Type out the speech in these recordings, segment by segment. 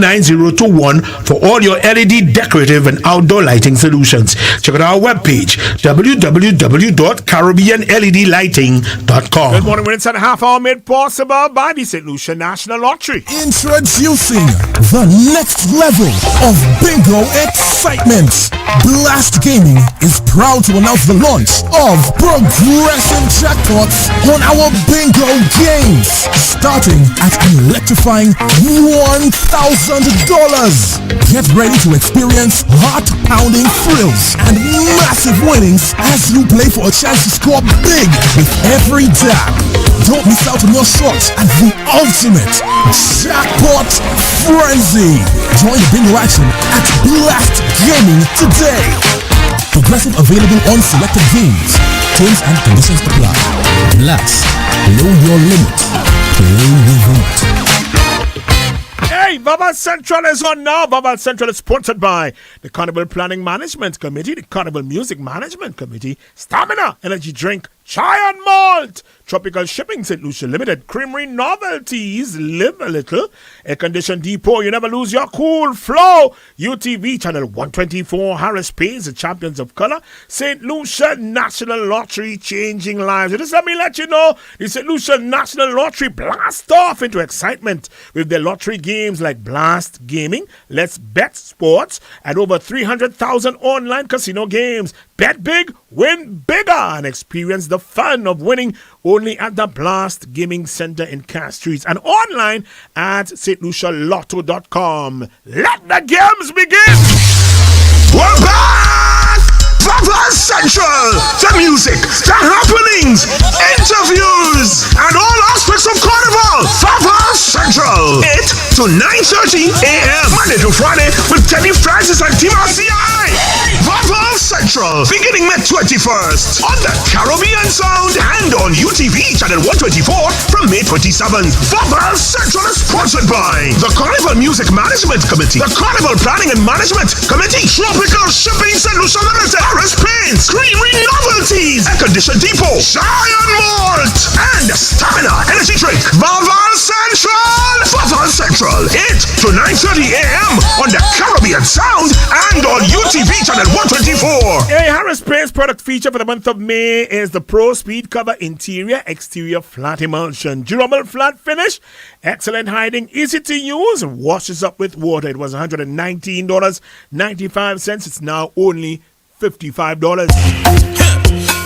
0921 for all your LED decorative and outdoor lighting solutions. Check out our webpage, www.caribbeanledlighting.com. Good morning, Winning at a half hour made possible by the St. Lucia National Lottery. Introducing the next level of bingo excitement. Blast Gaming is proud to announce the launch of progressive jackpots on our bingo games, starting at an electrifying $1,000. Get ready to experience heart-pounding thrills and massive winnings as you play for a chance to score big with every dab. Don't miss out on your shots at the ultimate jackpot frenzy. Join the bingo action at Blast Gaming today. Progressive available on selected games. Terms and conditions apply. Blast. Know your limit. Play without. Hey, Vaval Central is on now. Vaval Central is sponsored by the Carnival Planning Management Committee, the Carnival Music Management Committee, Stamina Energy Drink, Chai and Malt, Tropical Shipping St. Lucia Limited, Creamery Novelties, Live a Little, Air Condition Depot, You Never Lose Your Cool Flow, UTV Channel 124, Harris Pays, the Champions of Color, St. Lucia National Lottery, Changing Lives. Just let me let you know, the St. Lucia National Lottery blast off into excitement with their lottery games like Blast Gaming, Let's Bet Sports, and over 300,000 online casino games. Bet big, win bigger, and experience the fun of winning only at the Blast Gaming Center in Cass Streets and online at stlucialotto.com. Let the games begin! We're back! Vaval Central! The music, the happenings, interviews, and all aspects of Carnival! Vaval Central! 8 to 9:30 a.m. Monday to Friday with Kenny Francis and Team RCI! Vaval Central, beginning May 21st on the Caribbean Sound and on UTV Channel 124 from May 27th. Vaval Central is sponsored by the Carnival Music Management Committee, the Carnival Planning and Management Committee, Tropical Shipping St. Lucia Limited, Harris Paints, Creamery Novelties, Air Condition Depot, Giant Malt, and Stamina Energy Drink. Vaval Central! Vaval Central, 8 to 9:30 a.m. on the Caribbean Sound and on UTV Channel 124. A Harris Paints product feature for the month of May is the Pro Speed Cover Interior Exterior Flat Emulsion. Durable flat finish, excellent hiding, easy to use, and washes up with water. It was $119.95. It's now only $55.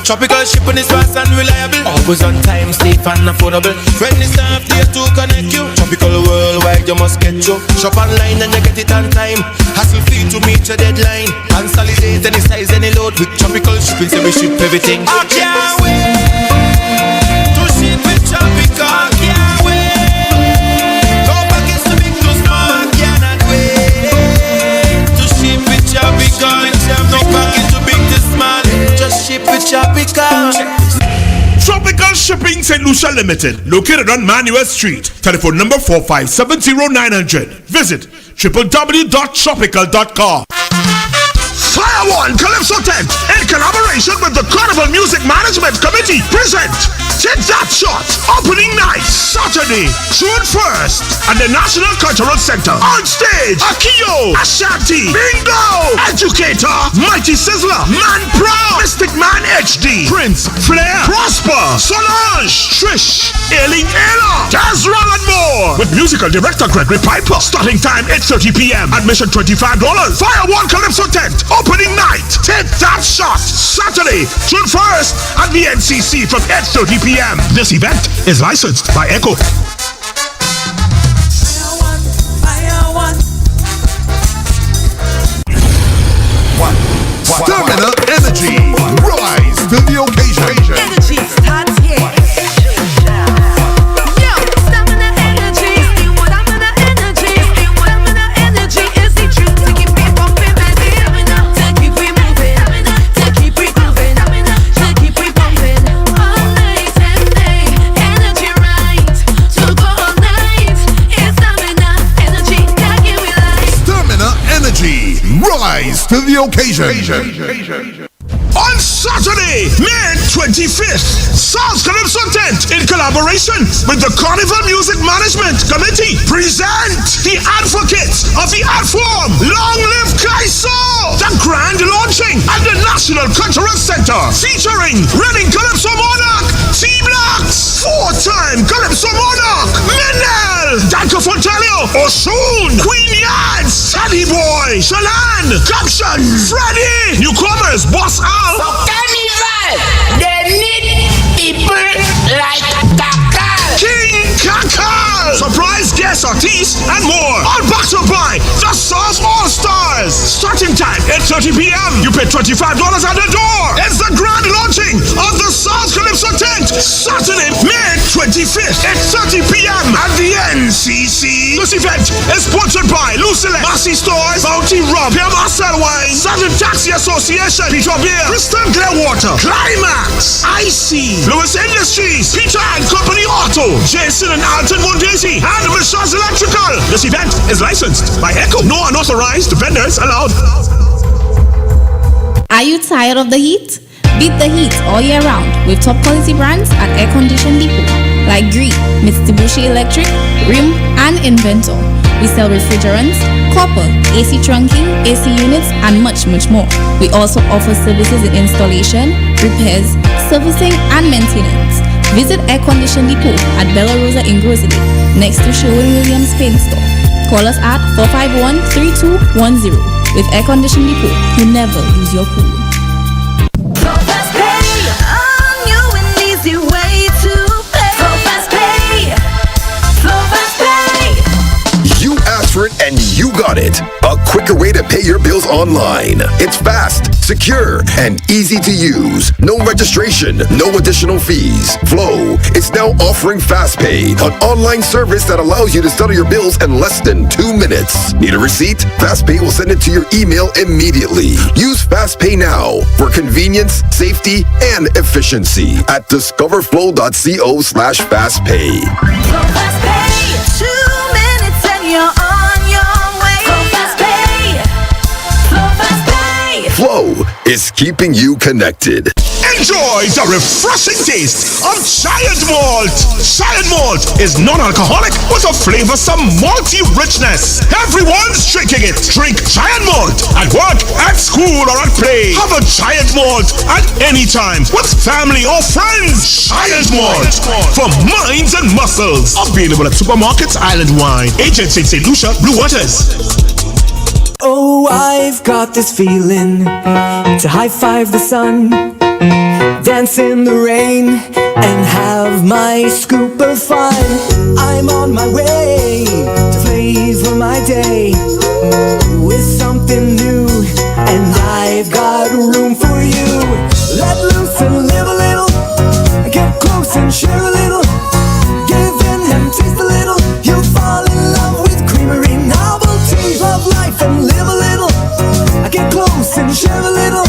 Tropical shipping is fast and reliable, always on time, safe and affordable. Friendly staff there to connect you. Tropical worldwide, you must get you. Shop online and you get it on time. Hassle free to meet your deadline. Consolidate any size, any load with Tropical Shipping, so we ship everything. I can't wait to ship with Tropical. Can't wait. No package too big, too small. Cannot wait to ship with Tropical. No package too big, too small. Just ship with Tropical. Tropical Shipping St. Lucia Limited, located on Manuel Street. Telephone number 4570900. Visit www.tropical.com. Fire One Calypso Tent, in collaboration with the Carnival Music Management Committee, present Take That Shot, opening night, Saturday, June 1st, at the National Cultural Center. On stage, Akio, Ashanti, Bingo, Educator, Mighty Sizzler, Man Proud, Mystic Man HD, Prince, Flair, Prosper, Solange, Trish, Ailing Ayla, Tazra, and more. With musical director Gregory Piper. Starting time 8:30 p.m. Admission $25. Fire One Calypso Tent, opening night. Take That Shot, Saturday, June 1st at the NCC from 8:30 p.m. This event is licensed by ECHO. Stamina Energy, rise to the occasion. Energy starts here. Yo, stamina energy, still what I'm gonna energy, still what I'm gonna energy is the truth to keep me pumping, baby. To keep me moving, to keep me moving, to keep me pumping all night and day. Energy right to go all night. It's stamina energy that give me life. Stamina Energy, rise to the occasion. On Saturday, May 25th, South Calypso Tent, in collaboration with the Carnival Music Management Committee, present the advocates of the art form. Long live Kaiso! The grand launching at the National Cultural Center, featuring reigning Calypso Monarch, T-Blocks, four-time Calypso Monarch, Minel, Danko Fontelio, Oshun, Queen Yards, Teddy Boy, Shalan, Caption, Freddy, newcomers, Boss Al. For Carnival, they need people like Takal, King Kakal, surprise guest artists, and more. All back to buy the Sauce All Stars. Starting time at 8:30 p.m. You pay $25 at the door. It's the grand launching of the South Calypso Tent, Saturday, May 25th at 8:30 p.m. at the NCC. This event is sponsored by Lucille, Massey Stores, Bounty Rum, Pierre Marcel Wine, Southern Taxi Association, Peter Beer, Crystal Clearwater, Climax, IC, Lewis Industries, Peter and Company Auto, Jason and Alton Mundesi, and Michelle's Electrical. This event is licensed by Echo. No unauthorized vendors allowed. Are you tired of the heat? Beat the heat all year round with top quality brands at Air Condition Depot like Gree, Mitsubishi Electric, Rim, and Inventor. We sell refrigerants, copper, AC trunking, AC units, and much more. We also offer services in installation, repairs, servicing, and maintenance. Visit Air Condition Depot at Bella Rosa in Grosley, next to Sherwin-Williams Paint Store. Call us at 451-3210. With Air Condition Depot, you never lose your cool. Fast Pay, a new and easy way to pay. Fast Pay, Fast Pay. You asked for it and you got it. A quicker way to pay your bills online. It's fast, secure, and easy to use. No registration, no additional fees. Flow is now offering FastPay, an online service that allows you to settle your bills in less than 2 minutes. Need a receipt? FastPay will send it to your email immediately. Use FastPay now for convenience, safety, and efficiency at discoverflow.co/fastpay. Fast Pay, 2 minutes and you're on your way. Fast Pay, Fast Pay. Flow is keeping you connected. Enjoy the refreshing taste of Giant Malt. Giant Malt is non-alcoholic with a flavorsome malty richness. Everyone's drinking it. Drink Giant Malt at work, at school, or at play. Have a Giant Malt at any time with family or friends. Giant Malt for minds and muscles. Available at supermarkets, Island Wine, agents in St. Lucia, Blue Waters. Oh, I've got this feeling to high-five the sun, dance in the rain, and have my scoop of fun. I'm on my way to flavor my day with something new, and I've got room for you. Let loose and live a little, get close and share a little, give in and taste a little. You'll fall in love with Creamery Novelty. Love life and live a little, get close and share a little,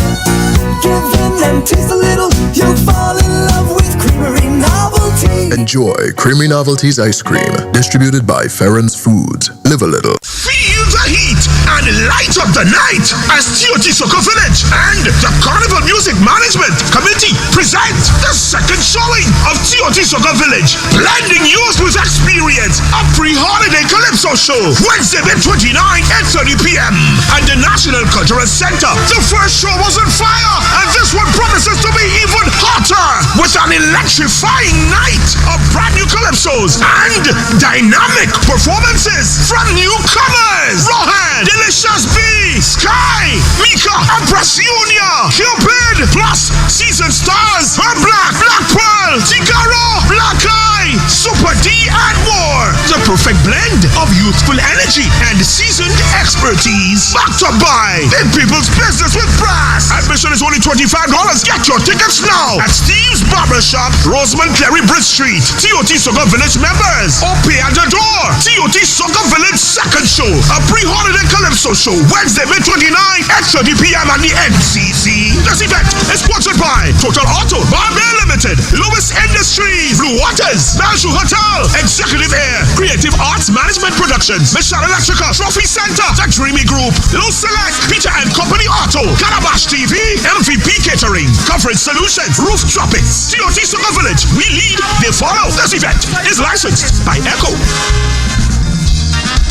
give in and taste a little. You'll fall in love with Creamery Novelty. Enjoy Creamy Novelties ice cream, distributed by Farron's Foods. Live a little. Feel the heat and light up the night as TOT Soccer Village and the Carnival Music Management Committee present the second showing of TOT Soccer Village, blending youth with experience, a pre-holiday calypso show, Wednesday, May 29 at 30 p.m. at the National Cultural Center. The first show was on fire, and this one promises to be even hotter with an electrifying night of brand new calypsos and dynamic performances from newcomers: Rohan, Delicious B, Sky, Mika, Empress Junior, Cupid, plus season stars Her Black, Black Pearl, Tigaro, Black Eye, Super D, and more. The perfect blend of youthful energy and seasoned expertise, backed up by Big People's Business with Brass. Admission is only $25. Get your tickets now at Steve's Barbershop, Rosemont Clary Bridge Street. TOT Soccer Village members, or pay at the door. TOT Soccer Village second show, a pre-holiday calypso show, Wednesday, May 29 at 30 p.m. at the NCC. This event is sponsored by Total Auto, Barbell Limited, Lewis Industries, Blue Waters, Belgium Hotel, Executive Air, Creative Arts Management Productions, Michelle Electrical, Trophy Center, The Remy Group, Low Select, Peter and Company Auto, Calabash TV, MVP Catering, Coverage Solutions, Roof Tropics, TOT Sugar Village. We lead, they follow. This event is licensed by Echo.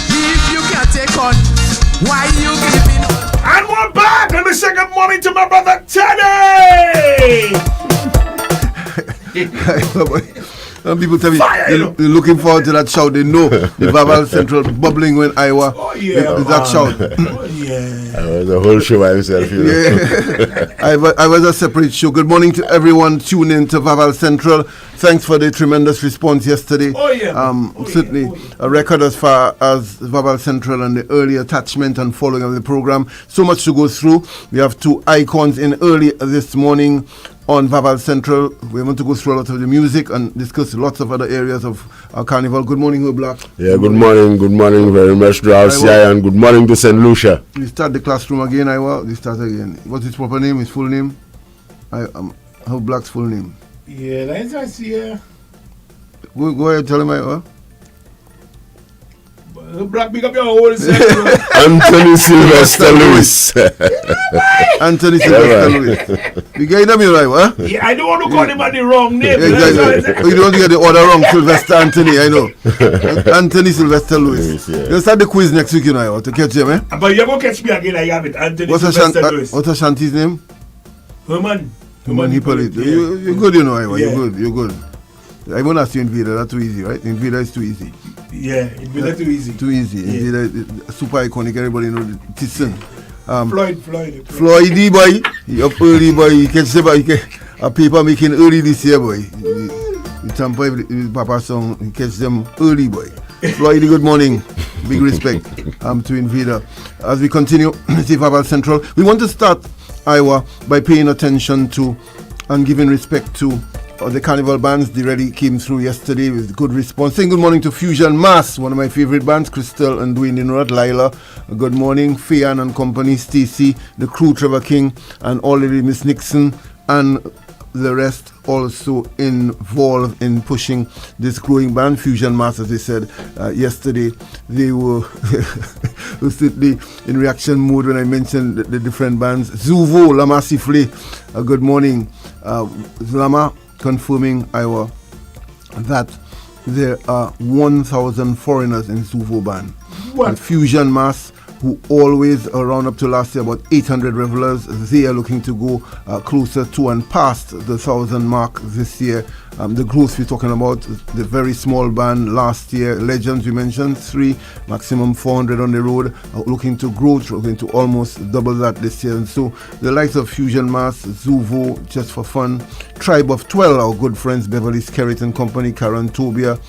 If you can't take on, why you giving up? And we're back. Let me say good morning to my brother Teddy. People tell me they're looking forward to that shout. They know the Vaval Central bubbling when Iowa. Oh yeah, that shout. Oh yeah. The whole show by himself. You know? Yeah. I was a separate show. Good morning to everyone tuning in to Vaval Central. Thanks for the tremendous response yesterday. Oh yeah. Certainly a record as far as Vaval Central and the early attachment and following of the program. So much to go through. We have two icons in early this morning on Vaval Central. We want to go through a lot of the music and discuss lots of other areas of our carnival. Good morning, Ho Black. Yeah, good morning very much to RCI and good morning to St. Lucia. We start the classroom again, Iowa. We start again. What's his proper name, his full name? Ho Black's full name. Yeah, that's us here. Go ahead, tell him, Iowa. Black, pick up your whole self. Anthony Sylvester Lewis. Anthony Sylvester Lewis. You get him right, huh? Yeah, I don't want to call him by the wrong name. Yeah, exactly. You don't want to get the order wrong. Sylvester Anthony, I know. Anthony Sylvester Lewis. Yeah. You'll start the quiz next week, you know, to catch him, eh? But you're going to catch me again, I have it. Anthony Sylvester Lewis. What's Ashanti's name? Herman Hippolyte. You're good, you know, Iowa. Yeah. You're good. I won't ask you Invader, that's too easy, right? Invader is too easy. Yeah, Invader too easy. Too easy. Yeah. Invader, super iconic, everybody know the Tisson. Floyd boy, you up early boy, you catch a paper making early this year boy. You tamper with Papa song, you catch them early boy. Floyd, good morning. Big respect to Invader. As we continue, see Vaval Central, we want to start Iowa by paying attention to and giving respect to the carnival bands. They really came through yesterday with good response. Saying good morning to Fusion Mass, one of my favorite bands, Crystal and Dwayne Dinrod, Lila. Good morning, Fayan and Company, Stacy, the crew, Trevor King, and already Miss Nixon, and the rest also involved in pushing this growing band. Fusion Mass, as they said yesterday, they were certainly in reaction mode when I mentioned the different bands. Zuvo, Lama Sifle, good morning. Lama confirming Iowa that there are 1,000 foreigners in Zuvo band. What? And Fusion Mass, who always around up to last year about 800 revelers, they are looking to go closer to and past the 1,000 mark this year. The growth we're talking about, the very small band last year, Legends we mentioned, 3, maximum 400 on the road, looking to grow, looking to almost double that this year. And so the likes of Fusion Mass, Zuvo, Just for Fun, Tribe of 12, our good friends Beverly Skerritt and Company, Karen Tobia,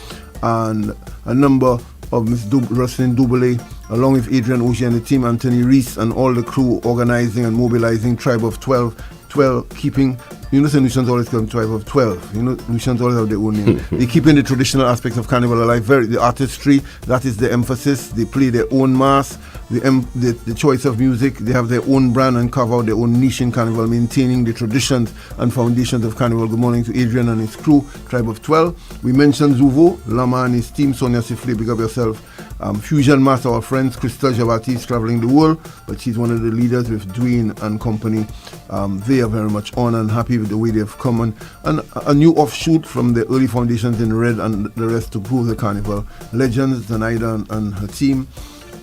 and a number of Miss Roslyn Dubele, along with Adrian Oshie and the team, Anthony Reese and all the crew organizing and mobilizing Tribe of 12, keeping, you know, St. Lucians always call them Tribe of 12. You know, Lucians always have their own name. They keeping the traditional aspects of carnival alive, the artistry, that is the emphasis. They play their own mass, the choice of music. They have their own brand and carve out their own niche in carnival, maintaining the traditions and foundations of carnival. Good morning to Adrian and his crew, Tribe of 12. We mentioned Zuvo, Lama and his team, Sonia Sifle, big up yourself. Fusion Mass, our friends, Crystal Javati is traveling the world, but she's one of the leaders with Dwayne and Company. They are very much on and happy with the way they've come on. And a new offshoot from the early foundations in Red and the rest to grow the carnival. Legends, Zanaida and her team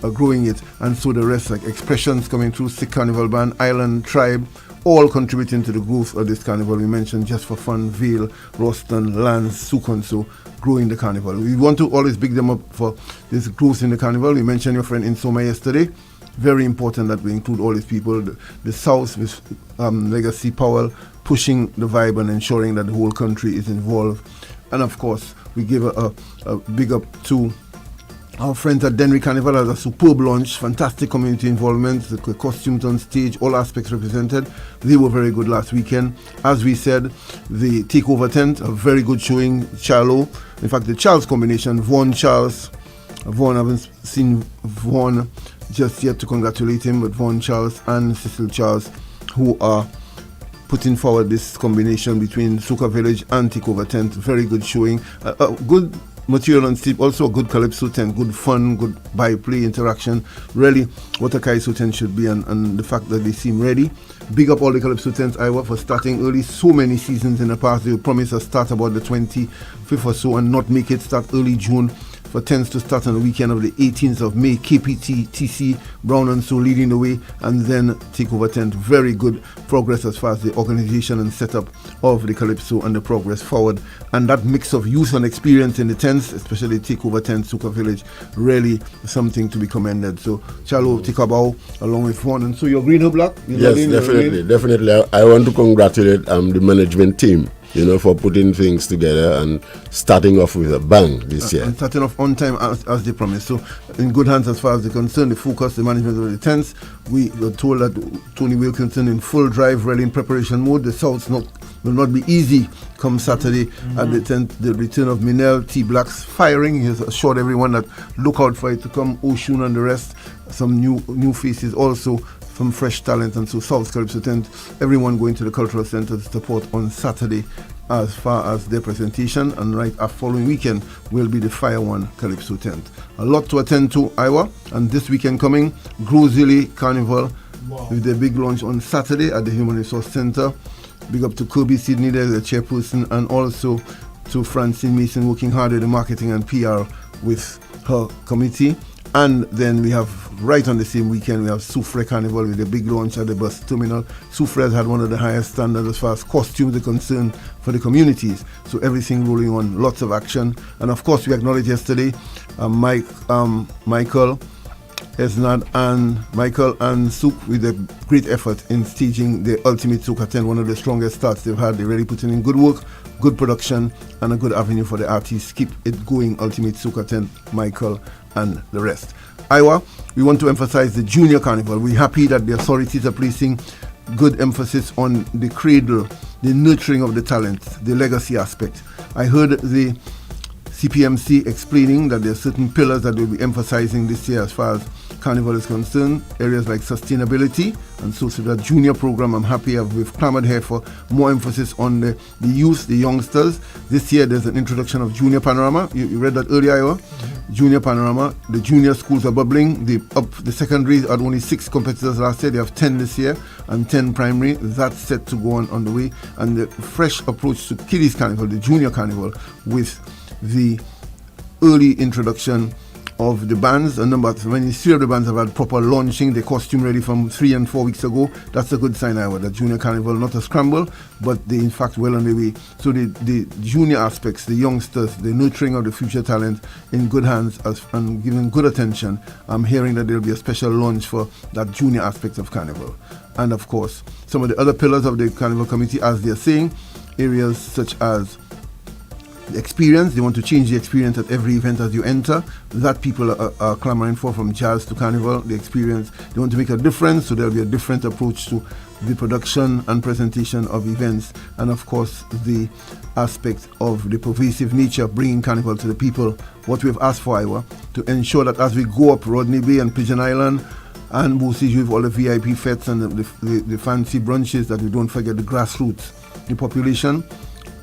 are growing it, and so the rest, like Expressions coming through, Sick Carnival Band, Island Tribe, all contributing to the growth of this carnival. We mentioned Just for Fun, Vail, Roston, Lance, Sukonso, growing the carnival. We want to always big them up for this growth in the carnival. We mentioned your friend Insoma yesterday. Very important that we include all these people. The South with Legacy Powell pushing the vibe and ensuring that the whole country is involved. And of course, we give a big up to our friends at Denry Carnival has a superb launch, fantastic community involvement, the costumes on stage, all aspects represented. They were very good last weekend. As we said, the takeover tent, a very good showing, Charlo. In fact, the Charles combination, Vaughan, I haven't seen Vaughan just yet to congratulate him, but Vaughan Charles and Cecil Charles, who are putting forward this combination between Soca Village and Takeover Tent. Very good showing. A good material on steep, also a good calypso tent, good fun, good by-play interaction. Really, what a calypso tent should be, and the fact that they seem ready. Big up all the calypso tents, Iowa, for starting early. So many seasons in the past, they promised a start about the 25th or so and not make it, start early June. For tents to start on the weekend of the 18th of May. KPT, TC, Brown and So leading the way, and then Takeover Tent. Very good progress as far as the organization and setup of the Calypso and the progress forward. And that mix of youth and experience in the tents, especially Takeover Tent, Suka Village, really something to be commended. So, Chalo, Tikabao, along with one. And so, you're green or black? Yes, definitely. I want to congratulate the management team, for putting things together and starting off with a bang this year. And starting off on time as they promised. So, in good hands as far as they're concerned, the focus, the management of the tents. We were told that Tony Wilkinson in full drive, really in preparation mode. The South will not be easy come Saturday at the tent. The return of Minel, T Blacks firing. He has assured everyone that look out for it to come. Oshun and the rest. Some new faces also. Some fresh talent, and so South Calypso Tent, everyone going to the cultural center to support on Saturday as far as their presentation, and right after following weekend will be the Fire One Calypso Tent. A lot to attend to, Iowa, and this weekend coming, Grozily Carnival with their big launch on Saturday at the Human Resource Center. Big up to Kirby Sydney there, the chairperson, and also to Francine Mason working hard at the marketing and PR with her committee. And then we have, right on the same weekend, we have Soufre Carnival with a big launch at the bus terminal. Soufre has had one of the highest standards as far as costumes are concerned for the communities. So everything rolling on, lots of action. And of course, we acknowledged yesterday Michael and Souk with a great effort in staging the Ultimate Soca 10, one of the strongest starts they've had. They're really putting in good work, good production, and a good avenue for the artists. Keep it going, Ultimate Soca 10, Michael and the rest. Iowa, we want to emphasize the Junior Carnival. We're happy that the authorities are placing good emphasis on the cradle, the nurturing of the talent, the legacy aspect. I heard the CPMC explaining that there are certain pillars that they'll be emphasizing this year as far as Carnival is concerned, areas like sustainability, and so that junior program, I'm happy we've clamored here for more emphasis on the youth, the youngsters. This year there's an introduction of Junior Panorama. You read that earlier, Iowa? Junior Panorama. The junior schools are bubbling. The secondaries had only 6 competitors last year. They have 10 this year and 10 primary. That's set to go on the way. And the fresh approach to Kiddies Carnival, the Junior Carnival, with the early introduction of the bands. Many 3 of the bands have had proper launching, the costume ready from 3 and 4 weeks ago. That's a good sign, Iowa, that Junior Carnival, not a scramble, but they in fact well on their way. So the junior aspects, the youngsters, the nurturing of the future talent in good hands and giving good attention. I'm hearing that there will be a special launch for that junior aspect of Carnival. And of course, some of the other pillars of the Carnival Committee, as they're saying, areas such as the experience. They want to change the experience at every event as you enter. That people are clamoring for, from jazz to carnival, the experience. They want to make a difference, so there'll be a different approach to the production and presentation of events. And of course, the aspect of the pervasive nature, bringing carnival to the people. What we've asked for, Iowa, to ensure that as we go up Rodney Bay and Pigeon Island and Bosiju with all the VIP fetes and the fancy brunches, that we don't forget the grassroots, the population,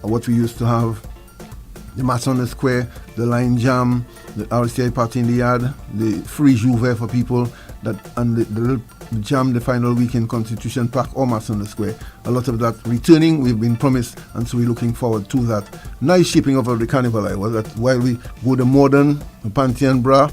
what we used to have, the Mass on the Square, the Line Jam, the RCI Party in the Yard, the free Jouvet for people, and the little jam the final week in Constitution Park or Mass on the Square. A lot of that returning, we've been promised, and so we're looking forward to that. Nice shaping up of the carnival, that while we go the modern, the panty and bra,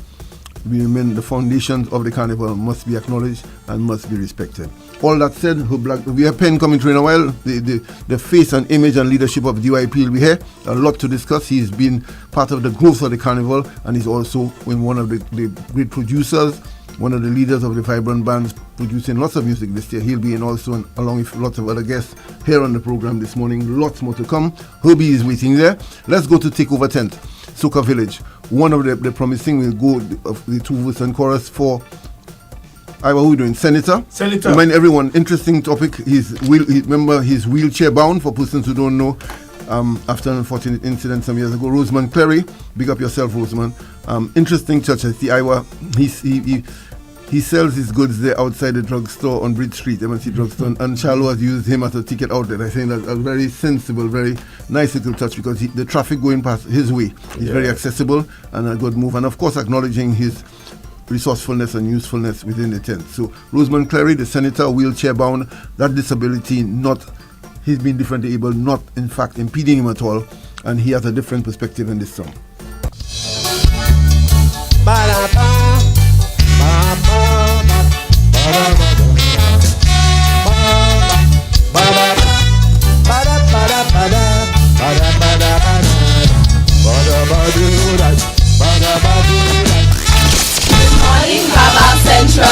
we remain the foundations of the carnival must be acknowledged and must be respected. All that said, we have Penn coming through in a while. The face and image and leadership of DYP will be here. A lot to discuss. He's been part of the growth of the carnival, and he's also one of the great producers, one of the leaders of the vibrant bands, producing lots of music this year. He'll be in also, along with lots of other guests here on the program this morning. Lots more to come. Herbie is waiting there. Let's go to Takeover Tent, Soca Village. One of the promising will go of the 2 verse and chorus for Iowa, who are we doing? Senator. Remind everyone, interesting topic. Remember, he's wheelchair bound, for persons who don't know, after an unfortunate incident some years ago. Rosemond Cleary, big up yourself, Rosemond. Interesting touch. I see Iowa, He sells his goods there outside the drugstore on Bridge Street, M&C Drugstore, and Charlo has used him as a ticket outlet. I think that's a very sensible, very nice little touch, because the traffic going past his way is very accessible and a good move. And of course, acknowledging his resourcefulness and usefulness within the tent. So Rosemond Clary, the senator, wheelchair bound, that disability he's been differently able, not in fact impeding him at all, and he has a different perspective in this song. Vaval Central.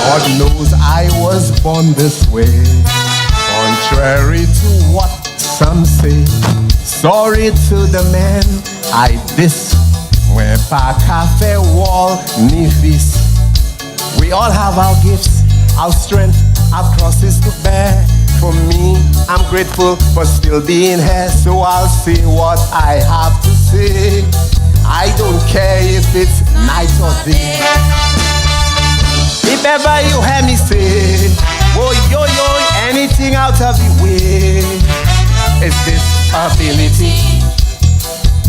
God knows I was born this way, contrary to what some say. Sorry to the man I diss, where pa cafe wall nifis. We all have our gifts, our strength, our crosses to bear. For me, I'm grateful for still being here, so I'll say what I have to say. I don't care if it's night or day. If ever you hear me say, oh yo yo, anything out of the way, it's this ability.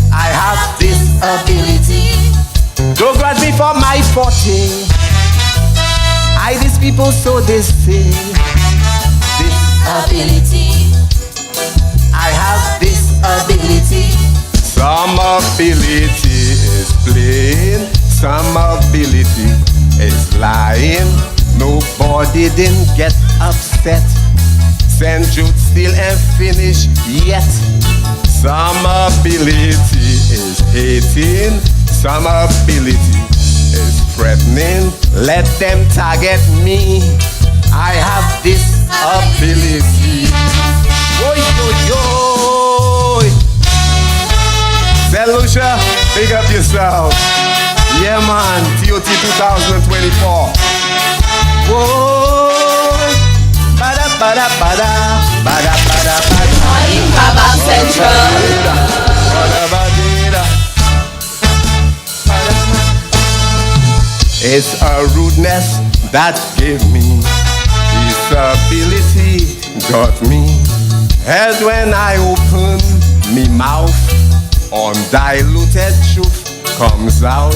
I have this ability. Don't grudge me for my forte. These people, so they say. This ability. I have this ability. Some ability is playing, some ability is lying. Nobody didn't get upset. St. Jude still ain't finished yet. Some ability is hating, some ability is threatening. Let them target me. I have this ability. Yo yo yo. St. Lucia, big up yourself. Yeah man, TOT 2024. Whoa. Bada bada bada bada bada bada. Morning Vaval Central. Bada bada. It's a rudeness that gave me disability, got me. As when I open me mouth, undiluted truth comes out.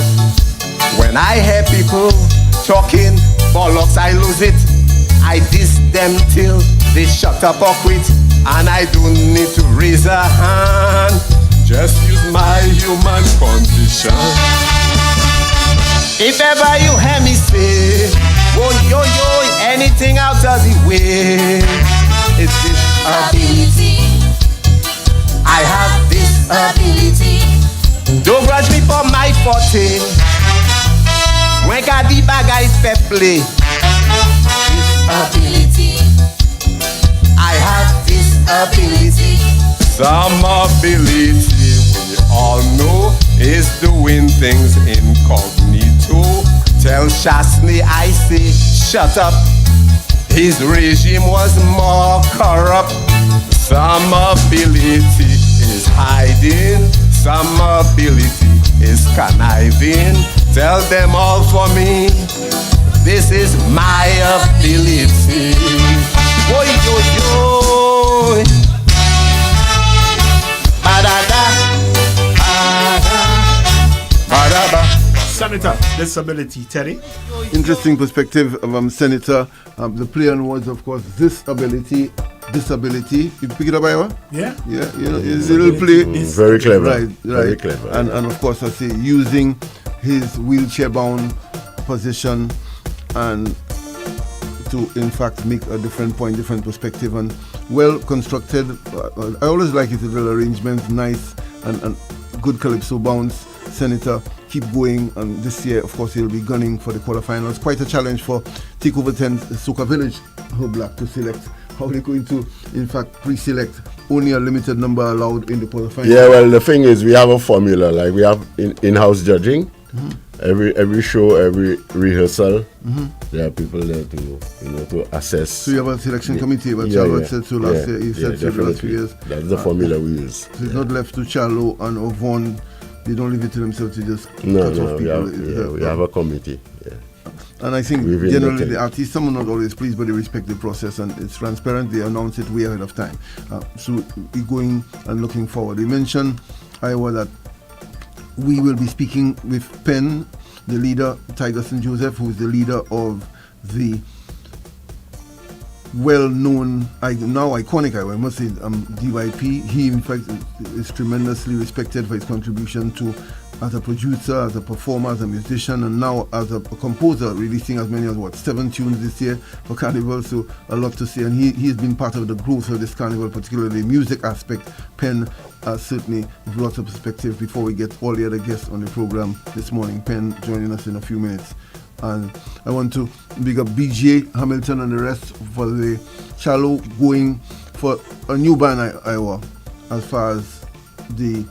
When I hear people talking bollocks, I lose it. I diss them till they shut up or quit. And I don't need to raise a hand, just use my human condition. If ever you hear me say, oh yo yo, anything out of the way, it's this ability. I have this ability. Don't grudge me for my forte. When Gadi Baga is fair play, this ability. I have this ability. Some ability we all know is doing things incognito. Tell Shasney I say shut up. His regime was more corrupt. Some ability is hiding, some ability is conniving. Tell them all for me, this is my ability. Oi yo yo. Senator, disability, Teddy. Interesting perspective of Senator. The play on words, of course, disability. You pick it up, Iowa? Yeah. Yeah, you know, it's a little play. Very clever. Right. Very clever. And of course, I say using his wheelchair-bound position and to, in fact, make a different point, different perspective, and well constructed. I always like his little arrangements, nice and good calypso bounce. Senator, keep going, and this year, of course, he'll be gunning for the quarterfinals. Quite a challenge for Takeover 10 Soca Village Her Black to select. How they're going to, in fact, pre-select only a limited number allowed in the quarterfinals. Yeah, well, the thing is, we have a formula. Like we have in-house judging. Mm-hmm. Every show, every rehearsal, there are people there to assess. So you have a selection committee, but Charlotte said so last year. He said so the last few years. That's the formula we use. So it's not left to Charlo and Ovon. They don't leave it to themselves to just no, we have a committee. Yeah. And I think within generally the the artists, some are not always pleased, but they respect the process and it's transparent. They announce it way ahead of time. So we're going and looking forward. We mentioned, Iowa, that we will be speaking with Penn, the leader, Tiger St. Joseph, who is the leader of the well-known, now iconic, I must say, DYP. He, in fact, is tremendously respected for his contribution to as a producer, as a performer, as a musician, and now as a composer, releasing as many as 7 tunes this year for Carnival. So a lot to say, and he has been part of the growth of this Carnival, particularly the music aspect. Penn certainly brought a perspective. Before we get all the other guests on the program this morning, Penn joining us in a few minutes. And I want to big up BJ Hamilton and the rest for the Shallow going for a new band, Iowa, as far as the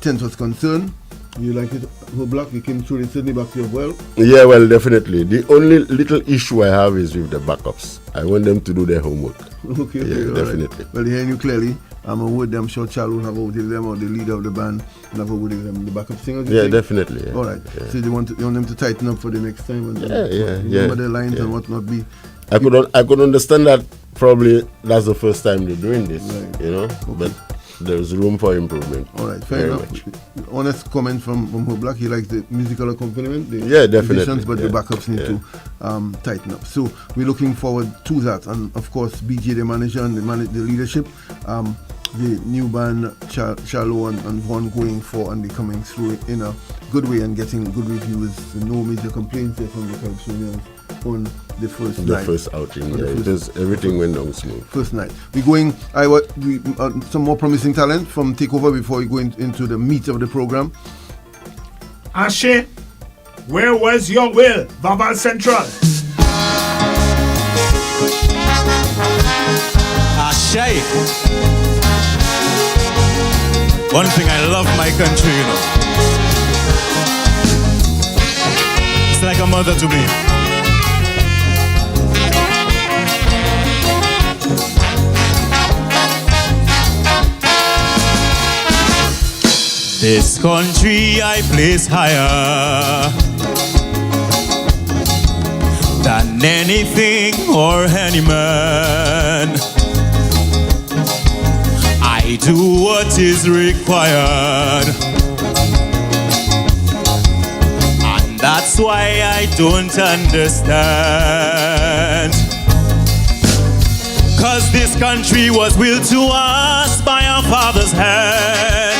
tent was concerned. You like it, Black? You came through the Sydney back to your well? Yeah, well, definitely. The only little issue I have is with the backups. I want them to do their homework. Okay, yeah, definitely. Right. Well, hearing you clearly, I'm a word them, sure Charles will have a word with them, or the leader of the band will have a word with them, the backup singers. Yeah, definitely. Yeah. All right. Yeah. So you want them to tighten up for the next time? And Remember the lines and what not be. I could understand that probably that's the first time they're doing this, right. You know, okay. But there's room for improvement. All right, fair enough. Honest comment from Black. He likes the musical accompaniment, the definitely, musicians, but the backups need to tighten up. So we're looking forward to that, and of course, BJ, the manager, and the leadership, the new band Shallow and Vaughn going for and be coming through in a good way and getting good reviews. No major complaints there from the Caribbeans on the first night. The first outing, everything went down smooth. First night. We're going, some more promising talent from Takeover before we go into the meat of the program. Ashe, where was your will? Vaval Central. Ashe. One thing, I love my country, you know. It's like a mother to me. This country I place higher than anything or any man. I do what is required, and that's why I don't understand. 'Cause this country was willed to us by our father's hand.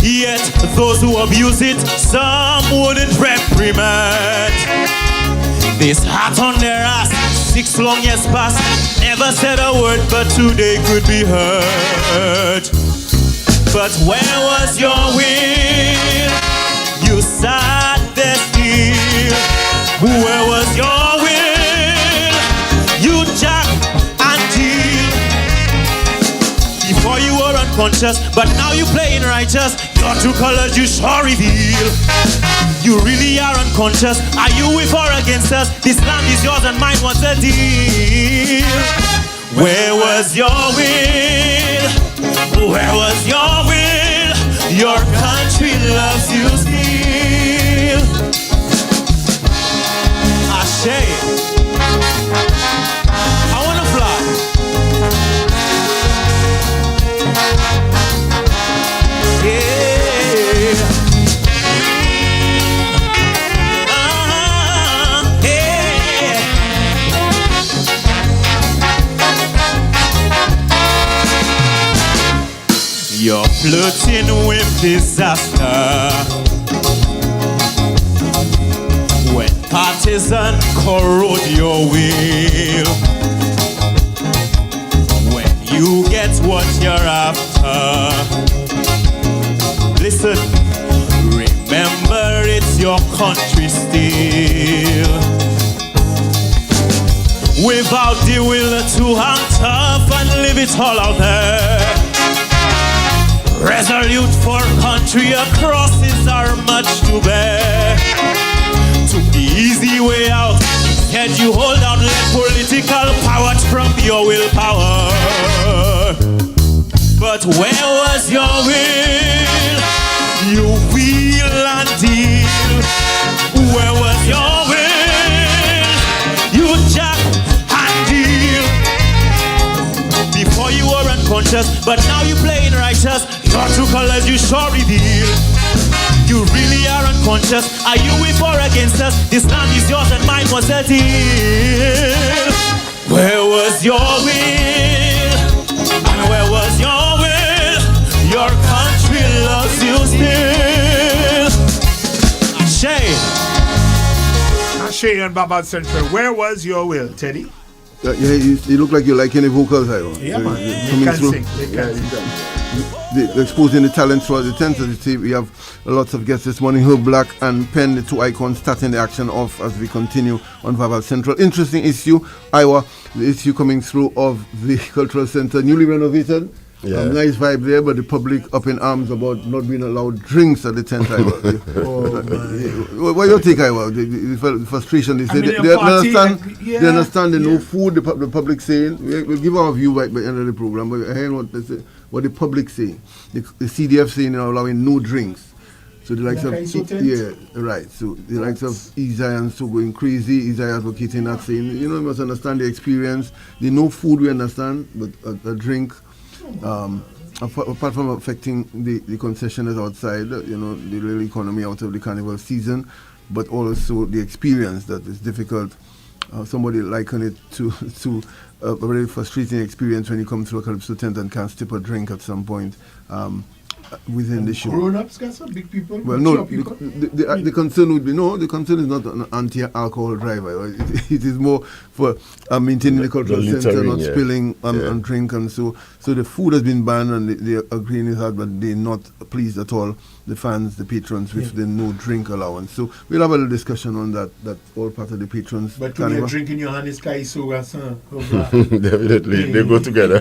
Yet those who abuse it, some wouldn't reprimand. This hat on their ass, 6 long years past, never said a word, but today could be heard. But where was your will? You sat there still. Where was your will? You jack and deal. Before you were unconscious, but now you playing righteous. Your true colors you sure reveal. You really are unconscious. Are you with or against us? This land is yours and mine. What's the deal? Where was your will? Where was your will? Your country loves you still. Ashe. I wanna fly. You're flirting with disaster when partisan corrode your will. When you get what you're after, listen, remember it's your country still. Without the will to hang tough and live it all out there. Resolute for country, our crosses are much to bear. Took the easy way out, instead you hold out, let political power trump your willpower. But where was your will? You wheel and deal. Where was your will? conscious, but now you playing righteous. Your true colors you sure reveal. You really are unconscious. Are you with or against us? This land is yours and mine was a deal. Where was your will? And where was your will? Your country loves you still. Shay. Shay and Vaval Central, where was your will, Teddy? Yeah, you look like you like any vocals, Yeah, man. Coming They through. can sing. They can sing. The exposing the talents throughout the tent. As you see, we have lots of guests this morning. Herb Black and Penn, the two icons, starting the action off as we continue on Vaval Central. Interesting issue, Iowa, the issue coming through of the Cultural Center, newly renovated. Yeah. Nice vibe there, but the public up in arms about not being allowed drinks at the tent. Iowa. What do you think, Iowa? The frustration, they say. They understand. They understand the no food. The public saying. We'll give our view by the end of the program. But I hear what they say. What the public saying. The CDF saying they're allowing no drinks. So the likes of right. So the likes of Isaiah and so going crazy. Isaiah advocating that, saying you must understand the experience. The no food we understand, but a drink. Apart from affecting the concessioners outside, the real economy out of the carnival season, but also the experience that is difficult. Somebody likened it to a very frustrating experience when you come to a calypso tent and can't sip a drink at some point within the show. Grown-ups, guys, big people. Well, no, the concern would be the concern is not an anti-alcohol driver. It is more for maintaining the cultural center, not spilling and drink, and so the food has been banned, and they're agreeing with that, but they're not pleased at all. The fans, the patrons, with the no drink allowance. So we'll have a little discussion on that. That's all part of the patrons. But when you're drinking your hand is Kaiso, definitely, they go together.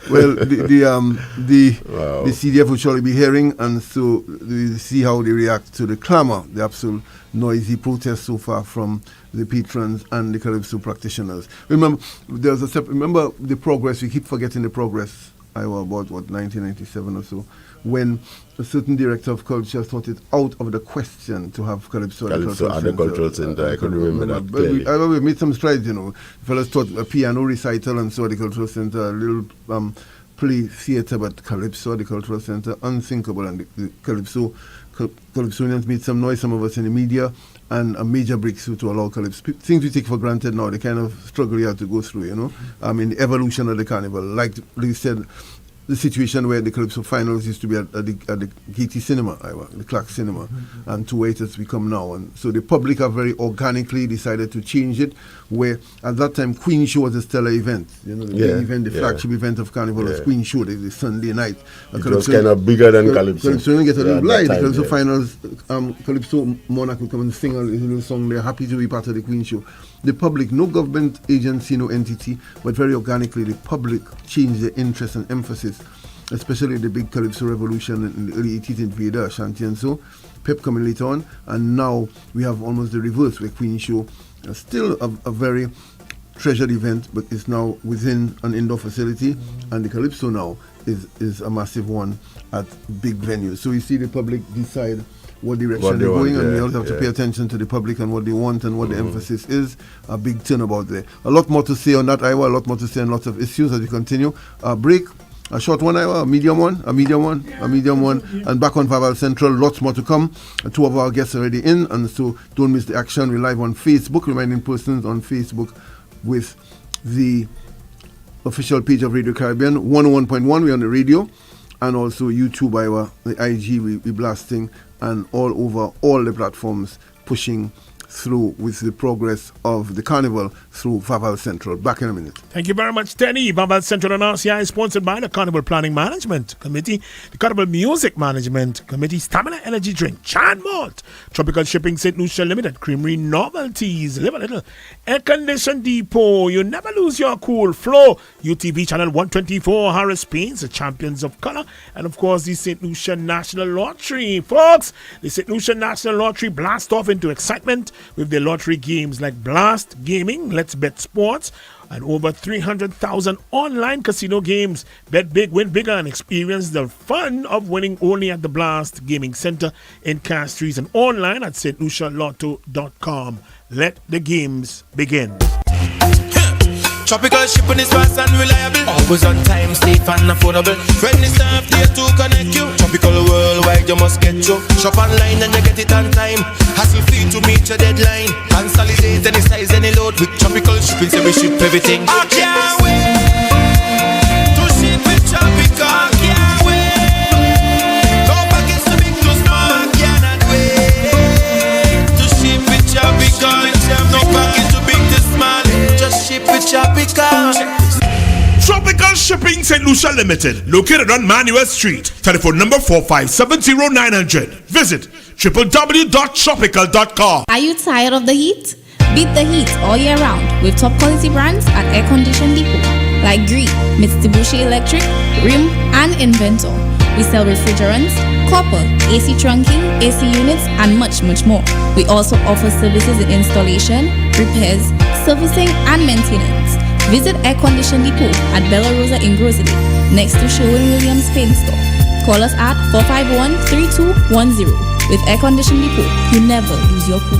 Well, the CDF will surely be hearing, and so we see how they react to the clamour, the absolute noisy protest so far from the patrons and the calypso practitioners. Remember, remember the progress. We keep forgetting the progress. About 1997 or so, when a certain director of culture thought it out of the question to have calypso at the cultural center. I could remember that clearly. We made some strides, Fellas thought a piano recital and so at the cultural center, a little play theatre, but calypso at the cultural center, unthinkable. And the calypsonians made some noise, some of us in the media, and a major breakthrough to allow calypso. Things we take for granted now, the kind of struggle you have to go through, the evolution of the carnival. Like you said, the situation where the calypso finals used to be at the GT Cinema, the Clark Cinema, and to where it has become now. And so the public have very organically decided to change it, where at that time Queen Show was a stellar event. The big event, the flagship event of Carnival was Queen Show, the Sunday night. It was kind of bigger than Calypso. Calypso didn't get a little light. The Calypso finals, Calypso Monarch will come and sing a little song. They're happy to be part of the Queen Show. The public, no government agency, no entity, but very organically, the public changed their interest and emphasis, especially the big Calypso revolution in the early 80s in Vida, Ashanti and so, Pep coming later on, and now we have almost the reverse, where Queen Show is still a very treasured event, but it's now within an indoor facility, and the Calypso now is a massive one at big venues. So you see the public decide what direction they're going, and we also have to pay attention to the public and what they want and what the emphasis is. A big turnabout there. A lot more to say on that, Iowa, a lot more to say on lots of issues as we continue. Break. A short one, Iowa, a medium one, and back on Vaval Central, lots more to come. Two of our guests already in, and so don't miss the action. We're live on Facebook, reminding persons on Facebook with the official page of Radio Caribbean, 101.1, we're on the radio, and also YouTube, Iowa, the IG, we blasting, and all over all the platforms, pushing through with the progress of the carnival through Vaval Central. Back in a minute. Thank you very much, Teddy. Vaval Central on RCI is sponsored by the Carnival Planning Management Committee, the Carnival Music Management Committee, Stamina Energy Drink, Chan Malt, Tropical Shipping St. Lucia Limited, Creamery Novelties, Live a Little, Air Condition Depot, You Never Lose Your Cool Flow, UTV Channel 124, Harris Paints, the Champions of Color, and of course the St. Lucia National Lottery. Folks, the St. Lucia National Lottery blast off into excitement with their lottery games like Blast Gaming, Let's Bet Sports, and over 300,000 online casino games. Bet big, win bigger, and experience the fun of winning only at the Blast Gaming Center in Castries and online at stlucialotto.com. Let the games begin. Tropical shipping is fast and reliable. Always on time, safe and affordable. Friendly staff there to connect you. Tropical worldwide, you must get you. Shop online and you get it on time. Hassle free to meet your deadline. Consolidate any size, any load. With tropical shipping, so we ship everything. I can't wait to ship with tropical. I can't wait. No package too big, too small. I cannot wait to ship with tropical. No package too big, too small. Just ship with tropical. Tropical Shipping St. Lucia Limited, located on Manuel Street. Telephone number 4570900. Visit www.tropical.com. Are you tired of the heat? Beat the heat all year round with top quality brands at Air Condition Depot like Gree, Mitsubishi Electric, Rim, and Inventor. We sell refrigerants, copper, AC trunking, AC units, and much more. We also offer services in installation, repairs, servicing, and maintenance. Visit Air Condition Depot at Bella Rosa in Grosley, next to Sherwin-Williams Paint Store. Call us at 451-3210. With Air Condition Depot, you never lose your cool.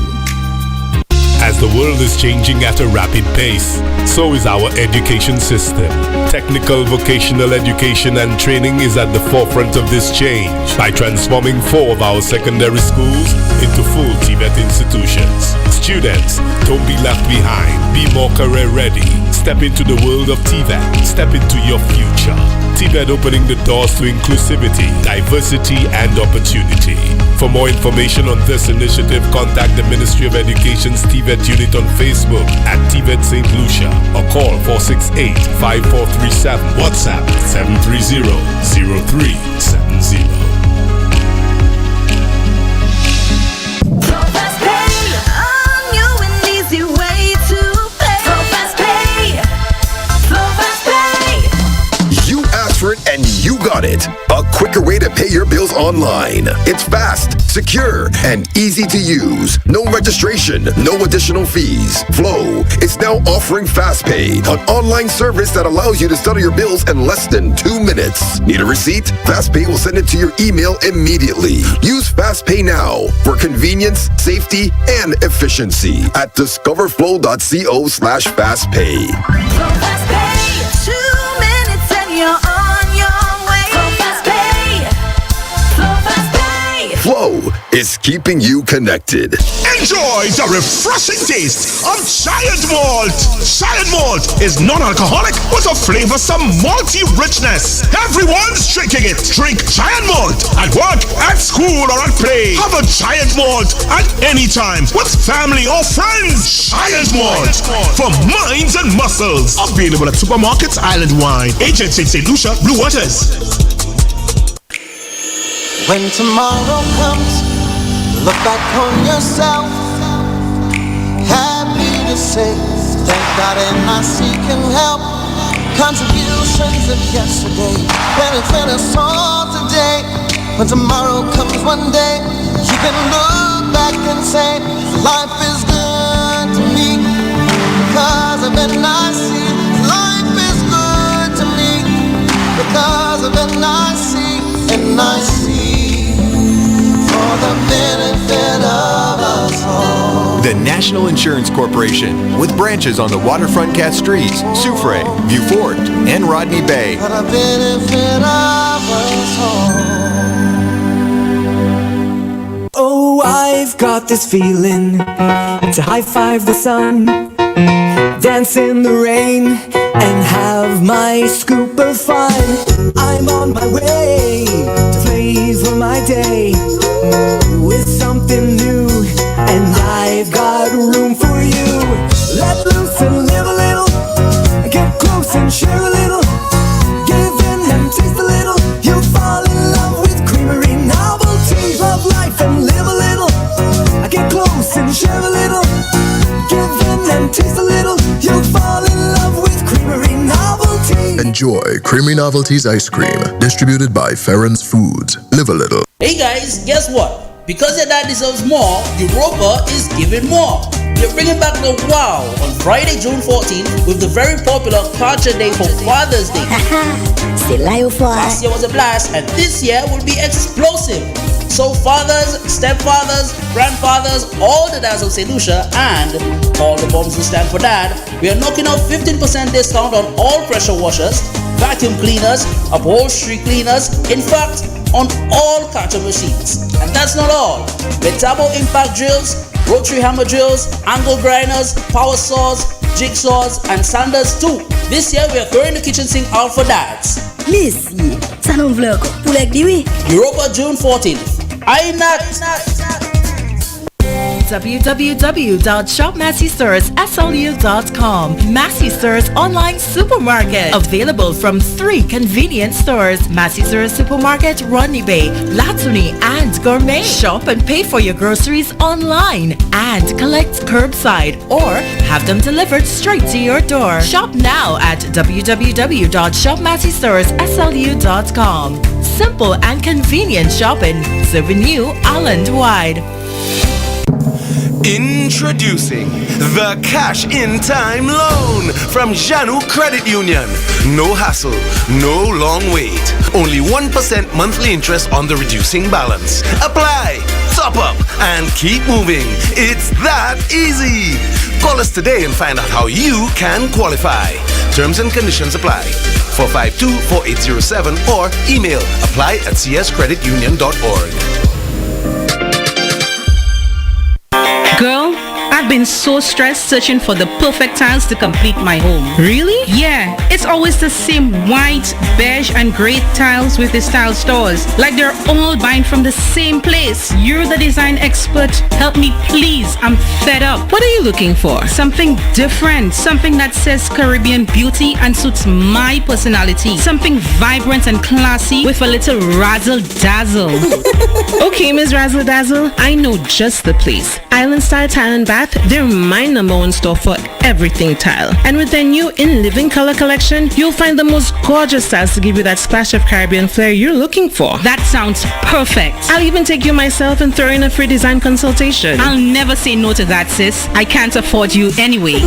As the world is changing at a rapid pace, so is our education system. Technical vocational education and training is at the forefront of this change by transforming 4 of our secondary schools into full TVET institutions. Students, don't be left behind. Be more career ready. Step into the world of TVET. Step into your future. TVET opening the doors to inclusivity, diversity, and opportunity. For more information on this initiative, contact the Ministry of Education's TVET unit on Facebook at TVET St. Lucia or call 468-5437. WhatsApp 730-0370. And you got it. A quicker way to pay your bills online. It's fast, secure, and easy to use. No registration, no additional fees. Flow is now offering FastPay, an online service that allows you to settle your bills in less than 2 minutes. Need a receipt? FastPay will send it to your email immediately. Use FastPay now for convenience, safety, and efficiency at discoverflow.co/fastpay. FastPay, 2 minutes and you're on. Flow is keeping you connected. Enjoy the refreshing taste of Giant Malt. Giant Malt is non-alcoholic with a flavorsome malty richness. Everyone's drinking it. Drink Giant Malt at work, at school, or at play. Have a Giant Malt at any time with family or friends. Giant Malt for minds and muscles. Available at supermarkets island-wide. Agents in St. Lucia, Blue Waters. When tomorrow comes, look back on yourself. Happy to say, thank God and I seeking help. Contributions of yesterday benefit us all today. When tomorrow comes one day, you can look back and say, life is good to me because of NIC. Life is good to me because of NIC. NIC. For the benefit of us all. The National Insurance Corporation, with branches on the waterfront Cat Streets, Soufrière, Vieux Fort, and Rodney Bay. For the benefit of us all. Oh, I've got this feeling to high five the sun, dance in the rain, and have my scoop of fun. I'm on my way to flavor my day with something new, and I've got room for you. Let loose and live a little, get close and share a little, give in and taste a little. You'll fall in love with creamery novelties. Love life and live a little, get close and share a little, give in and taste a little. You'll fall in love with creamery novelties. Enjoy Creamy Novelties ice cream, distributed by Ferrens Foods. Live a little. Hey guys, guess what? Because your dad deserves more, Europa is giving more. They're bringing back the wow on Friday, June 14th with the very popular Culture Day for Father's Day. Last year was a blast and this year will be explosive. So fathers, stepfathers, grandfathers, all the dads of St. Lucia and all the moms who stand for dad, we are knocking off 15% discount on all pressure washers, vacuum cleaners, upholstery cleaners, in fact, on all carton machines. And that's not all. Metabo impact drills, rotary hammer drills, angle grinders, power saws, jigsaws, and sanders too. This year we are throwing the kitchen sink out for dads. Missy, ça non vlog pour like diwi. Europa June 14th. I not. www.shopmassystoresSLU.com. Massy Stores online supermarket. Available from 3 convenient stores. Massy Stores Supermarket, Rodney Bay, Latuni, and Gourmet. Shop and pay for your groceries online and collect curbside or have them delivered straight to your door. Shop now at www.shopmassystoresSLU.com. Simple and convenient shopping, serving you island-wide. Introducing the Cash in Time Loan from Janu Credit Union. No hassle, no long wait. Only 1% monthly interest on the reducing balance. Apply, top up, and keep moving. It's that easy. Call us today and find out how you can qualify. Terms and conditions apply. 452-4807 or email apply@cscreditunion.org. Girl, I've been so stressed searching for the perfect tiles to complete my home. Really? Yeah, it's always the same white, beige and gray tiles with these tile stores. Like they're all buying from the same place. You're the design expert. Help me please. I'm fed up. What are you looking for? Something different. Something that says Caribbean beauty and suits my personality. Something vibrant and classy with a little razzle dazzle. Okay, Ms. Razzle Dazzle, I know just the place. Island Style Tile and Bath, they're my #1 store for everything tile. And with their new In Living Color collection, you'll find the most gorgeous tiles to give you that splash of Caribbean flair you're looking for. That sounds perfect. I'll even take you myself and throw in a free design consultation. I'll never say no to that, sis. I can't afford you anyway.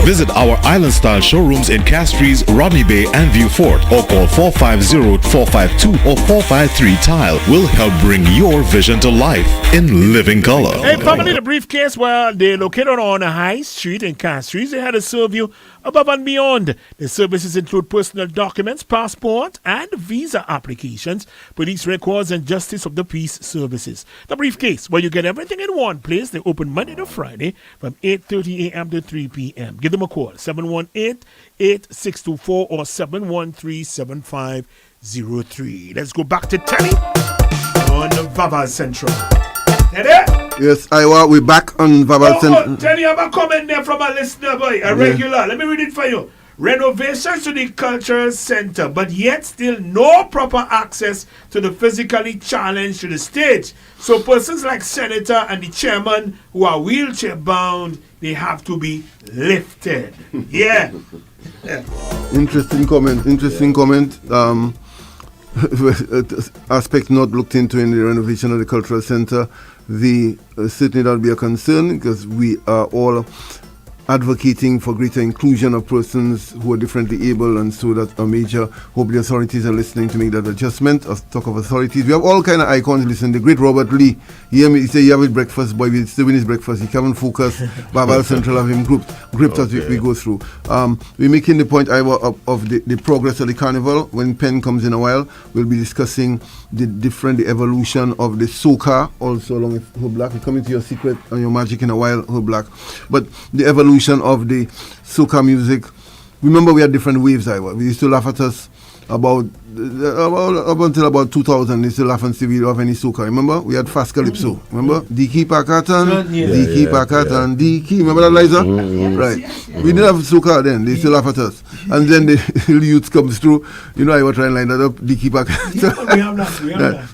Visit our Island Style showrooms in Castries, Rodney Bay, and View Fort, or call 450-452 or 453 Tile. We'll help bring your vision to life in living color. Hey, family, the briefcase, well, they're located on a high street in Castries. They had to serve you above and beyond. The services include personal documents, passport, and visa applications, police records, and justice of the peace services. The briefcase, where you get everything in one place. They open Monday to Friday from 8:30 a.m. to 3 p.m. Give them a call, 718-8624 or 713-7503. Let's go back to Telly on Vaval Central. Yes, we're back on Vaval Central. Tell you, I have a comment there from a listener, boy, a regular. Let me read it for you. Renovations to the cultural center, but yet still no proper access to the physically challenged to the stage. So persons like Senator and the chairman who are wheelchair bound, they have to be lifted. Yeah. Interesting comment. Aspect not looked into in the renovation of the cultural center. Certainly that will be a concern because we are all advocating for greater inclusion of persons who are differently able, and so that a major, hope the authorities are listening to make that adjustment. Talk of authorities, we have all kind of icons listening. The great Robert Lee, he say, you have his breakfast, boy, we're still in his breakfast, he can't focus. Vaval Central have him gripped as we go through. We're making the point of the progress of the carnival. When Penn comes in a while, we'll be discussing the evolution of the soca, also along with Her Black. We're coming to your secret and your magic in a while, Her Black. But the evolution of the soca music. Remember, we had different waves. We used to laugh at us about until about 2000. They used to laugh and see we don't have any soca. Remember, we had fast calypso. Remember, Diki Pakatan, Diki Pakatan, Diki. Remember that, Liza? Right. We didn't have soca then. They used to laugh at us, and then the youth comes through. You know, I was trying to line that up. Diki Pakatan.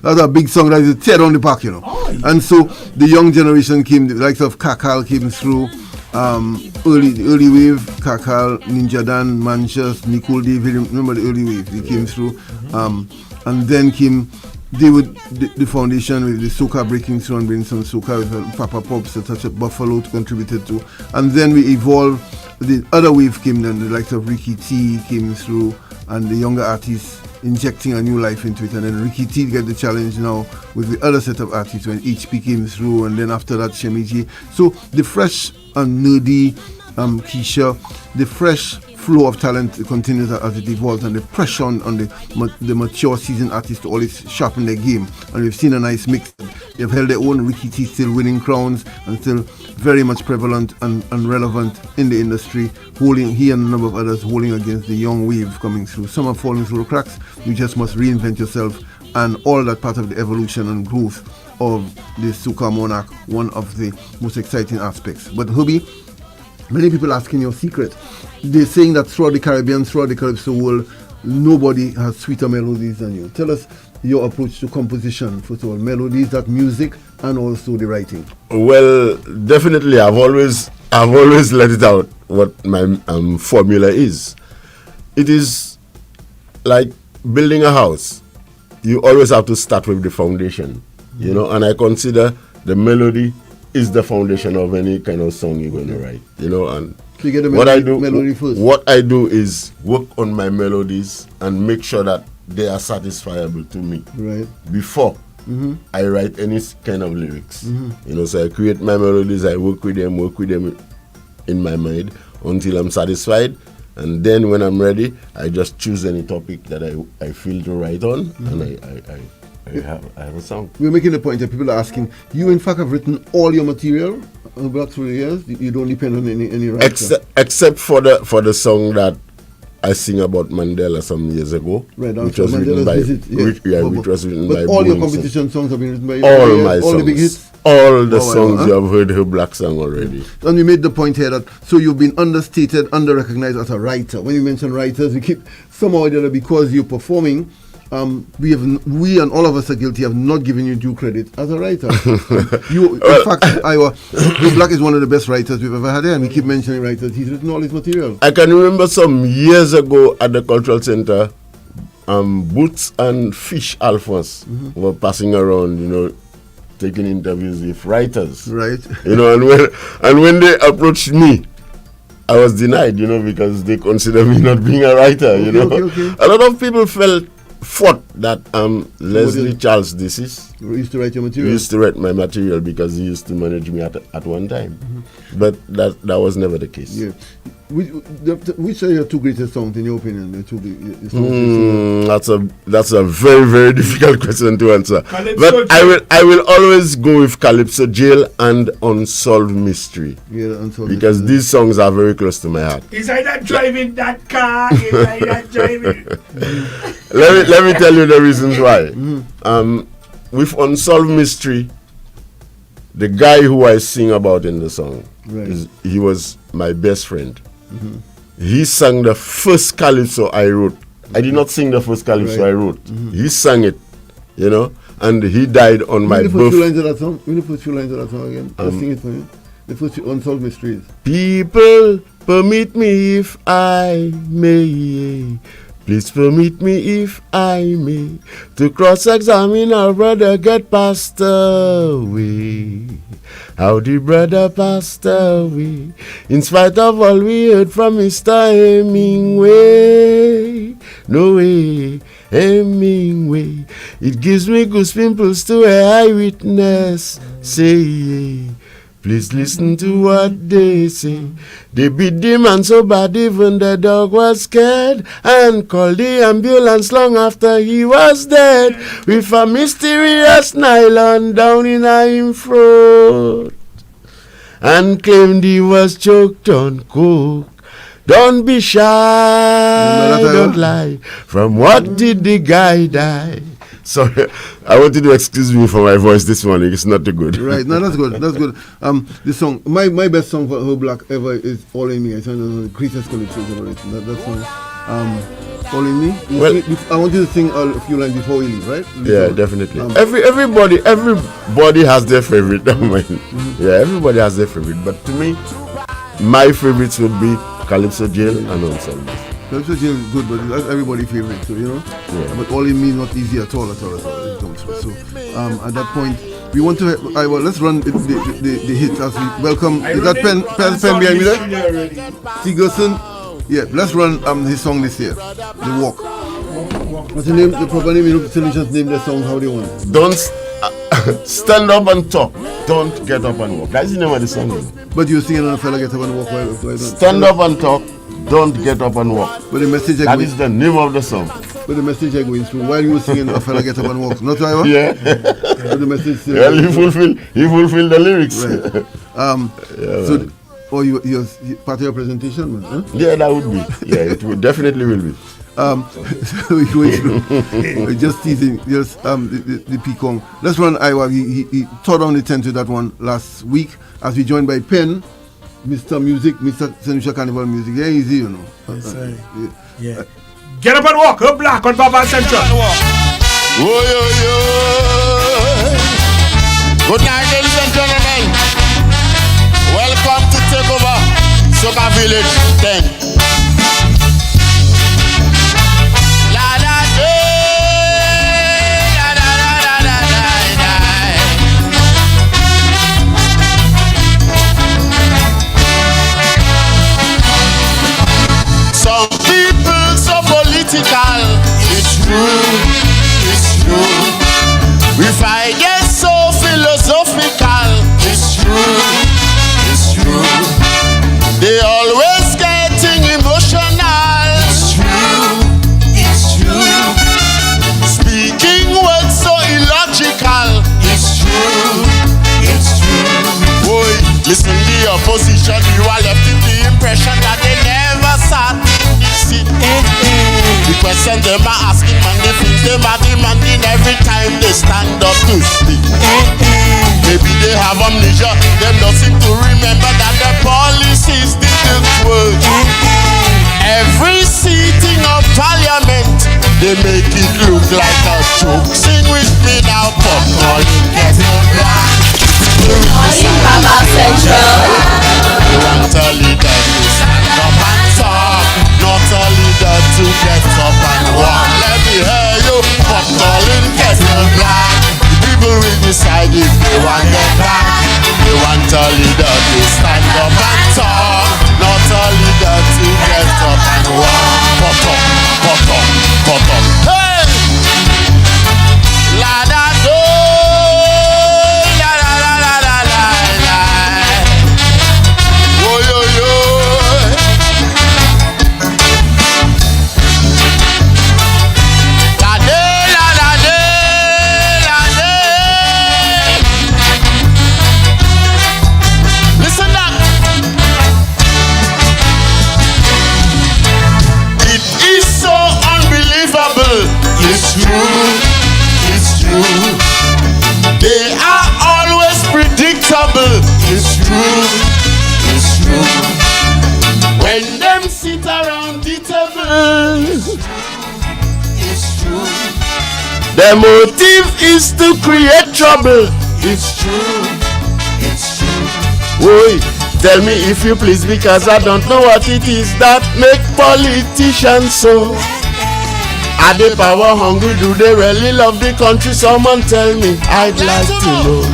That was a big song that used to tear down the park. And so the young generation came. The likes of Kakal came through. Early wave, Kakal, Ninja Dan, Manchas, Nicole David, remember the early wave, they came through. And then came the foundation with the soca breaking through and bringing some soca with Papa Pops, such as Buffalo contributed to, and then we evolved. The other wave came then, the likes of Ricky T came through, and the younger artists injecting a new life into it, and then Ricky T get the challenge now with the other set of artists when HP came through, and then after that Shemiji. So the fresh and nerdy Keisha, the fresh flow of talent continues as it evolves, and the pressure on the mature seasoned artists to always sharpen their game. And we've seen a nice mix. They've held their own. Ricky T still winning crowns and still very much prevalent and relevant in the industry, he and a number of others holding against the young wave coming through. Some are falling through the cracks. You just must reinvent yourself, and all that part of the evolution and growth of the Soca Monarch, one of the most exciting aspects. But Hubby, many people asking your secret. They're saying that throughout the Caribbean, throughout the Calypso world, nobody has sweeter melodies than you. Tell us your approach to composition, first of all, melodies, that music, and also the writing. Well, definitely, I've always let it out what my formula is. It is like building a house. You always have to start with the foundation, you know, and I consider the melody is the foundation of any kind of song you're going to write, you know. And so you get the melody first. What I do is work on my melodies and make sure that they are satisfiable to me before I write any kind of lyrics. You know, so I create my melodies, I work with them in my mind until I'm satisfied, and then when I'm ready, I just choose any topic that I feel to write on, and I have a song. We're making the point that people are asking, you in fact have written all your material back through the years? You don't depend on any writer? Except for the song that I sing about Mandela some years ago, which was written by which was written by all your competition songs have been written by you? All my songs. All the big hits? All the songs you have heard her black song already. And you made the point here that so you've been understated, under-recognized as a writer. When you mention writers, we keep somehow or the other, because you're performing, we and all of us are guilty of not giving you due credit as a writer. In fact, Joe Black is one of the best writers we've ever had here, and we keep mentioning writers. He's written all his material. I can remember some years ago at the Cultural Center, Boots and Fish Alphonse were passing around, you know, taking interviews with writers. Right. You know, and when they approached me, I was denied, you know, because they consider me not being a writer, you know. A lot of people thought that Leslie Charles used to write your material. Used to write my material because he used to manage me at one time. But that was never the case. Yeah. Which are your two greatest songs in your opinion? That's a very, very difficult question to answer. But I will always go with Calypso Jail and Unsolved Mystery. Yeah, Unsolved because Mystery. These songs are very close to my heart. Is I not driving that car? Is I not driving? Let me tell you the reasons why. With Unsolved Mystery, the guy who I sing about in the song, he was my best friend. He sang the first calypso I wrote. I did not sing the first calypso I wrote. He sang it, you know, and he died on my birthday. Will you put few lines of that song? Will you put few lines of that song again? Just sing it for me. The first Unsolved Mysteries. People, permit me if I may. Please permit me if I may to cross-examine our brother get passed away. How the brother passed away, in spite of all we heard from Mr. Hemingway. No way, Hemingway. It gives me goose pimples to a eyewitness say. Please listen to what they say. They beat the man so bad even the dog was scared, and called the ambulance long after he was dead, with a mysterious nylon down in him throat, and claimed he was choked on coke. Don't be shy, don't lie. From what did the guy die? Sorry, I want you to excuse me for my voice this morning. It's not too good. Right, no, that's good. That's good. The song, my best song for Joe Black ever is "All in Me." I think that's the greatest calypso ever written. That song, "All in Me." Well, I want you to sing a few lines before we leave, right? Definitely. Everybody has their favorite. Yeah, everybody has their favorite. But to me, my favorites would be Calypso Jail and Unsolved Mystery. Calypso Jail is good, but that's everybody's favorite, so you know. Yeah. But All in Me not easy at all. go through. So at that point, we want to. Let's run the hits as we welcome. Is that pen behind me there? T. Gerson? Yeah, let's run his song this year, The Walk. What's the name? The proper name? You know, just name the song how they want it. Don't stand up and talk. Don't get up and walk. That's the name of the song. But you're singing on a fella get up and walk. Why stand up and talk. Don't get up and walk. But the message that is the name of the song. But the message are going through while you were singing a fella get up and walk. Not right? Yeah. But the message. Well, he fulfill the lyrics. Right. So. Or you part of your presentation, man? Huh? Yeah, that would be. Yeah, it would definitely will be. So we're going through. Just teasing. Just the Pekong. Let's run Iowa. He tore down the tent with that one last week. As we joined by Penn, Mr. Music, Mr. St. Lucia Carnival Music. Yeah, easy, you know. Yes, yeah. Get up and walk. Up black on Vaval Central. Good night, ladies and gentlemen. Welcome to take over Soca Village 10. La da da da da da da da. Some people so political. It's true, it's true. If I get so philosophical, it's true. They always getting emotional. It's true, it's true. Speaking words so illogical. It's true, it's true. Boy, listen to the opposition. You are left with the impression that they never sat in the seat. The question them are asking and the things them are demanding every time they stand up to speak. Maybe they have amnesia. Them don't seem to remember that the policies didn't work. Every sitting of parliament, they make it look like a joke. Sing with me now, popcorn. Get it black. Vaval Central. You want a leader to stand up and talk, not a leader to get up and walk. Let me hear you, popcorn. Get it black. People will decide if they want them back. They want a leader to stand up and talk, not a leader to get up and walk. Pop up, pop up, pop up. Hey! La da do, la la la la la la la. Oh yo yo. La de la la de. Listen up. It is so unbelievable. It's true. It's true. They are always predictable. It's true. It's true. When them sit around the table, it's true. Their motive is to create trouble. It's true. It's true. Oi, tell me if you please, because I don't know what it is that make politicians so. Are they power hungry? Do they really love the country? Someone tell me, I'd like to know.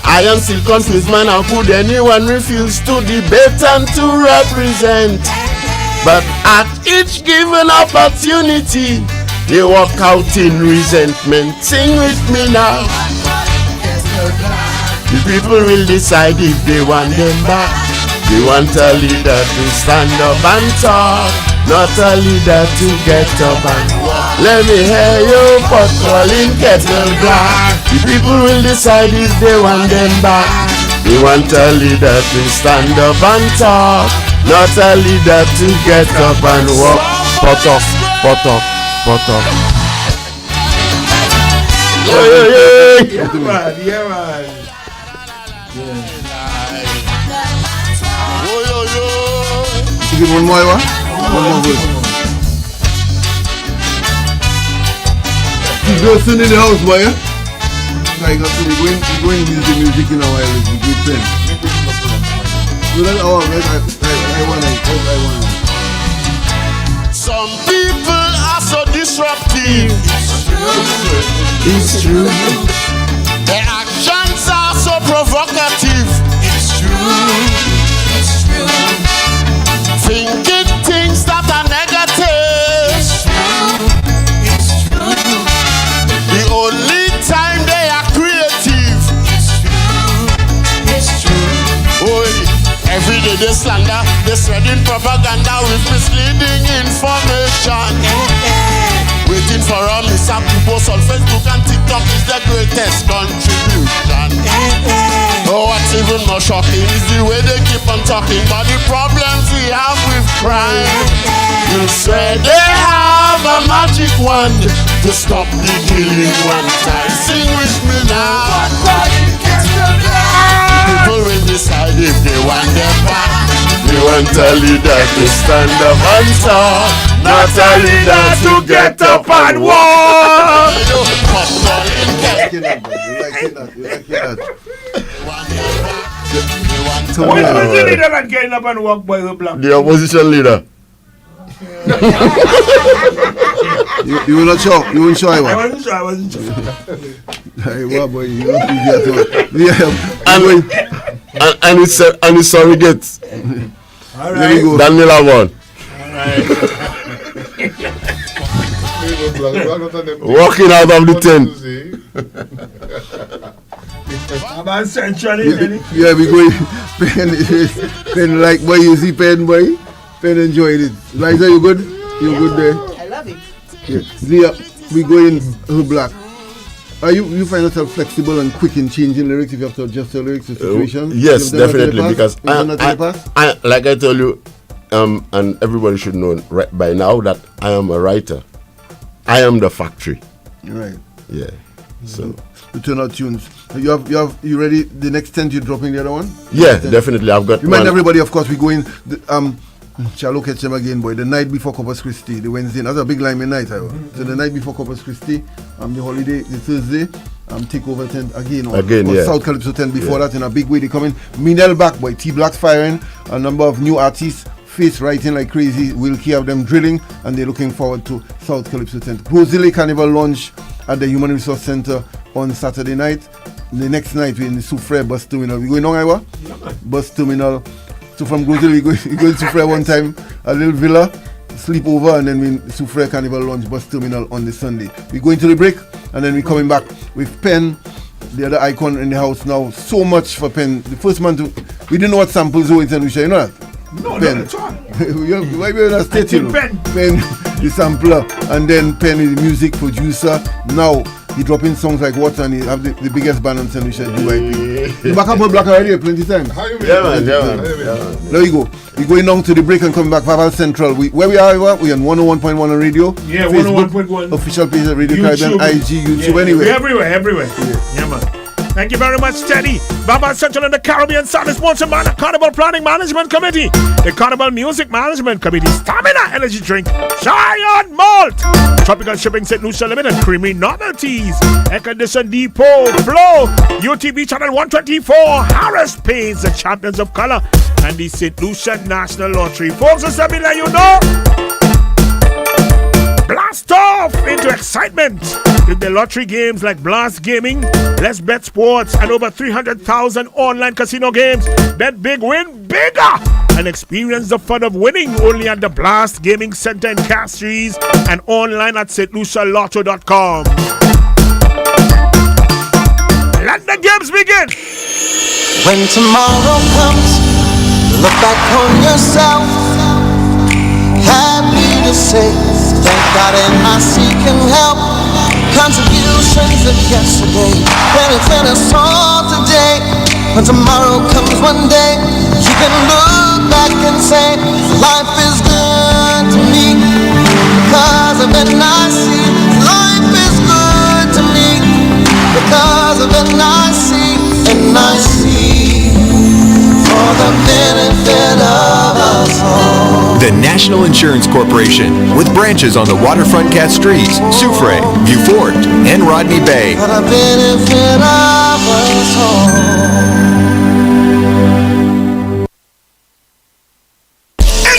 I am still confused, man. How could anyone refuse to debate and to represent? But at each given opportunity, they walk out in resentment. Sing with me now. The people will decide if they want them back. They want a leader to stand up and talk, not a leader to get up and walk. Let me hear you pot calling kettle black. The people will decide if they want them back. They want a leader to stand up and talk, not a leader to get up and walk. Pot up, pot up, pot up. Yeah, man, yeah, man. You give one more, one more verse. You go sing in the house, boy. I got to be going to use the music in a while. It's a good thing. So that's all right. I want. Some people are so disrespectful. disruptive. It's true. Their actions are so provocative. It's true. It's true. Thinking things that are negative. It's true. It's true. The only time they are creative. It's true. It's true. Oi, every day they slander, they spreading propaganda with misleading information. Waiting for a mishap to post on Facebook and TikTok is the greatest contribution. Oh, what's even more shocking is the way they keep on talking about the problems we have with crime. You swear they have a magic wand to stop the killing one time. Sing with me now. People will decide if they want them back. They want a leader to stand up and talk, not a leader to get up and walk. What is the leader that getting up and walk by the block? The opposition leader. You were not sure? You weren't sure I was? I wasn't sure. Hey, what boy? You don't think and it's surrogates. All There we go. Daniela won. Walking out of the tent. About Central, Yeah, we go. Pen like boy, you see Pen boy. Pen enjoyed it. Liza, you good? You good there? I love it. Yeah. Zia, we go in black. Are you find yourself flexible and quick in changing lyrics if you have to adjust your lyrics to situation? Yes, definitely, because I like I told you, and everybody should know right by now that I am a writer. I am the factory. Right. Yeah. So to turn out tunes. You ready? The next 10 you dropping the other one? Yeah, definitely. I've got. Remind everybody, of course, we go in. Shall look at them again, boy. The night before Corpus Christi, the Wednesday. That's a big line night, So the night before Corpus Christi, the holiday, the Thursday, take over tent again. Or South Calypso tent before that in a big way. They come in. Minel back, boy. T Black's firing. A number of new artists, face writing like crazy. Wilkie have them drilling, and they're looking forward to South Calypso tent. Rosile Carnival launch at the Human Resource Center on Saturday night. The next night we're in the Soufre bus terminal. We going on, Iowa? Bus terminal. So from Grosel, we go to Soufre one time, a little villa, sleep over, and then we Soufre Carnival launch bus terminal on the Sunday. We go into the break, and then we coming back with Pen, the other icon in the house now. So much for Pen. The first man we didn't know what samples were in St. Lucia, you know that? No, Pen. not at all. Why we in a state, you know? Pen, the sampler, and then Pen is the music producer. Now he dropping songs like Water, and he have the biggest band on St. Lucia, GYP. You back up on Black already plenty times. Yeah, man. There we go. We're going down to the break and coming back. Vaval Central. Where we are, we're on 101.1 on radio. Yeah, Facebook, 101.1. Official page of Radio Caribbean, IG, YouTube, Yeah, anywhere. Everywhere. Yeah, man. Thank you very much, Teddy. Vaval Central and the Caribbean Sound is sponsored by the Carnival Planning Management Committee, the Carnival Music Management Committee, Stamina Energy Drink, Giant Malt, Tropical Shipping St. Lucia Limited, Creamy Novelties, Air Condition Depot, Flow, UTV Channel 124, Harris Paints, the Champions of Color, and the St. Lucia National Lottery. Folks, just let me let you know. Blast off into excitement with the lottery games like Blast Gaming, Let's Bet Sports, and over 300,000 online casino games. Bet big, win bigger, and experience the fun of winning only at the Blast Gaming Center in Castries and online at stlucialotto.com. Let the games begin. When tomorrow comes, look back on yourself, happy to say, thank God and I seeking help. Contributions of yesterday benefit us all today. When tomorrow comes one day, you can look back and say, life is good to me because of it I see. Life is good to me because of it I see. And I see for the benefit of us all. The National Insurance Corporation, with branches on the waterfront Castries, Soufre, Beaufort, and Rodney Bay. For the benefit of us all.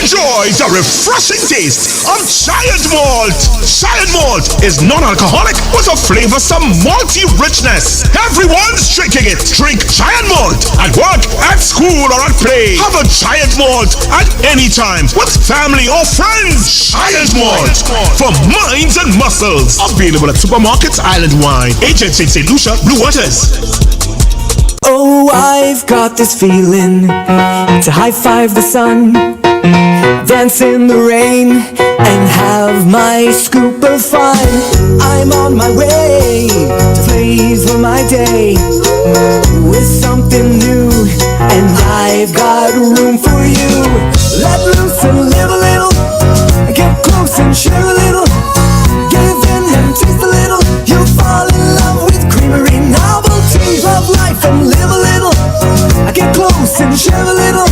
Enjoy the refreshing taste of Giant Malt. Giant Malt is non-alcoholic with a flavorsome malty richness. Everyone's drinking it. Drink Giant Malt at work, at school, or at play. Have a Giant Malt at any time with family or friends. Giant Malt for minds and muscles. Available at supermarkets island-wide. Agents in St. Lucia, Blue Waters. Oh, I've got this feeling to high five the sun, dance in the rain, and have my scoop of fun. I'm on my way to flavor my day with something new, and I've got room for you. Let loose and live a little, get close and share a little, give in and taste a little. You'll fall in love with creamery novelties of life and live a little. I get close and share a little,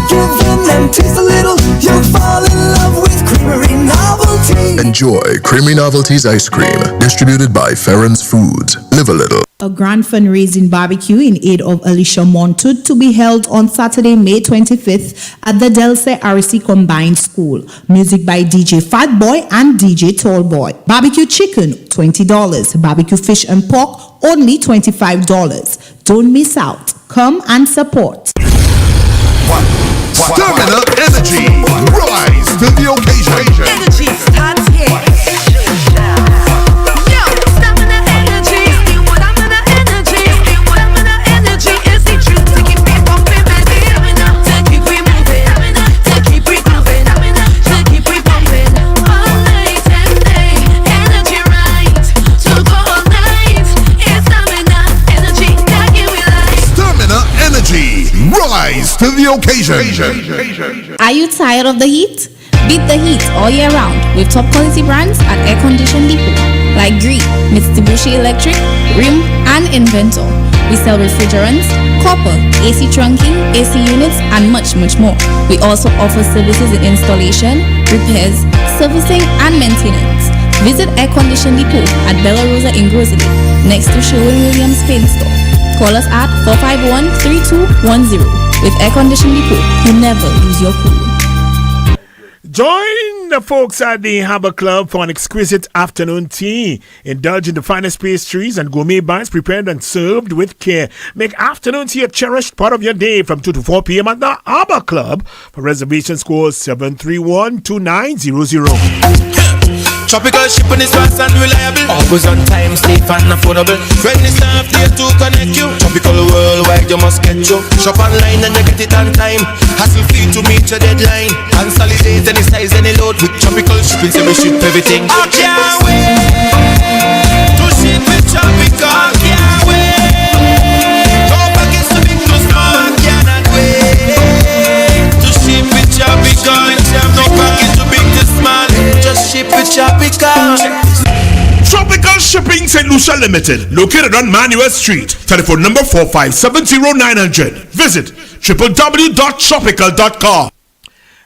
give in and taste a little. You'll fall in love with creamery novelties. Enjoy Creamy Novelties Ice Cream, distributed by Ferrens Foods. Live a little. A grand fundraising barbecue in aid of Alicia Montud to be held on Saturday, May 25th at the Delse RC Combined School. Music by DJ Fat Boy and DJ Tallboy. Barbecue chicken, $20. Barbecue fish and pork, only $25. Don't miss out. Come and support. Stamina Energy. Rise to the occasion. Energy starts here. Yo, stamina energy. Stamina energy. Stamina energy is the truth to keep me pumping, baby. To keep me moving. To keep me grooving. To keep me pumping all night and day. Energy right to go all night. It's stamina energy that give me life. Stamina Energy. Rise to the occasion. Are you tired of the heat? Beat the heat all year round with top quality brands at Air Condition Depot like Gree, Mitsubishi Electric, Rim, and Inventor. We sell refrigerants, copper, AC trunking, AC units, and much more. We also offer services in installation, repairs, servicing, and maintenance. Visit Air Condition Depot at Bella Rosa in Grosley, next to Sherwin-Williams Paint Store. Call us at 451-3210. With Air Condition Depot, you never lose your cool. Join the folks at the Harbour Club for an exquisite afternoon tea. Indulge in the finest pastries and gourmet bites prepared and served with care. Make afternoon tea a cherished part of your day from 2 to 4 p.m. at the Harbour Club. For reservations, call 731-2900. Tropical shipping is fast and reliable. Always on time, safe and affordable. Friendly staff here to connect you. Tropical worldwide, you must get you. Shop online and you get it on time. Hassle free to meet your deadline. Consolidate any size, any load. With tropical shipping, so we ship everything. I can't wait to ship with tropical. Can't wait. No package too big to small. Cannot wait to ship with tropical. No package too big to small. Just ship with tropical. Tropical Shipping St. Lucia Limited, located on Manuel Street. Telephone number 4570900. Visit www.tropical.com.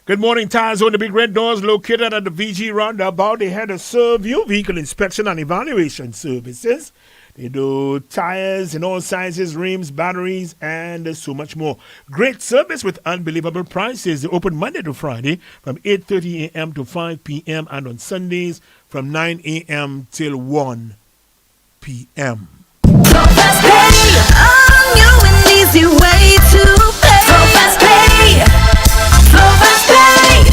Good morning, Tires on the Big Red Doors, located at the VG Roundabout. They had to serve you vehicle inspection and evaluation services. They do tires in all sizes, rims, batteries, and so much more. Great service with unbelievable prices. They open Monday to Friday from 8:30 a.m. to 5 p.m. and on Sundays from 9 a.m. till 1 p.m. Fast pay, you an easy way to pay. So fast pay, so fast pay.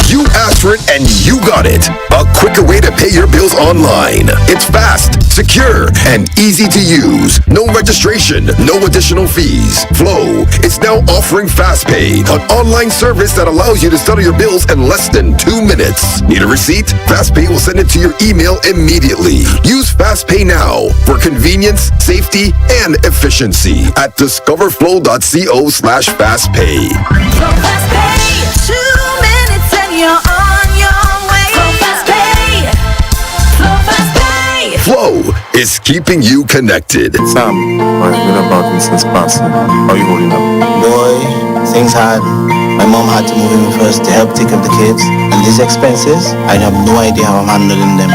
You asked for it and you got it. A quicker way to pay your bills online. It's fast, secure, and easy to use. No registration, no additional fees. Flow is now offering FastPay, an online service that allows you to settle your bills in less than 2 minutes. Need a receipt? FastPay will send it to your email immediately. Use FastPay now for convenience, safety, and efficiency at discoverflow.co/fastpay. So fast pay, 2 minutes and you're on your way. So fast pay, so fast pay. Flow is keeping you connected. Sam, I've been about me since passing. How are you holding up? Boy, things hard. My mom had to move in first to help take care of the kids. And these expenses, I have no idea how I'm handling them.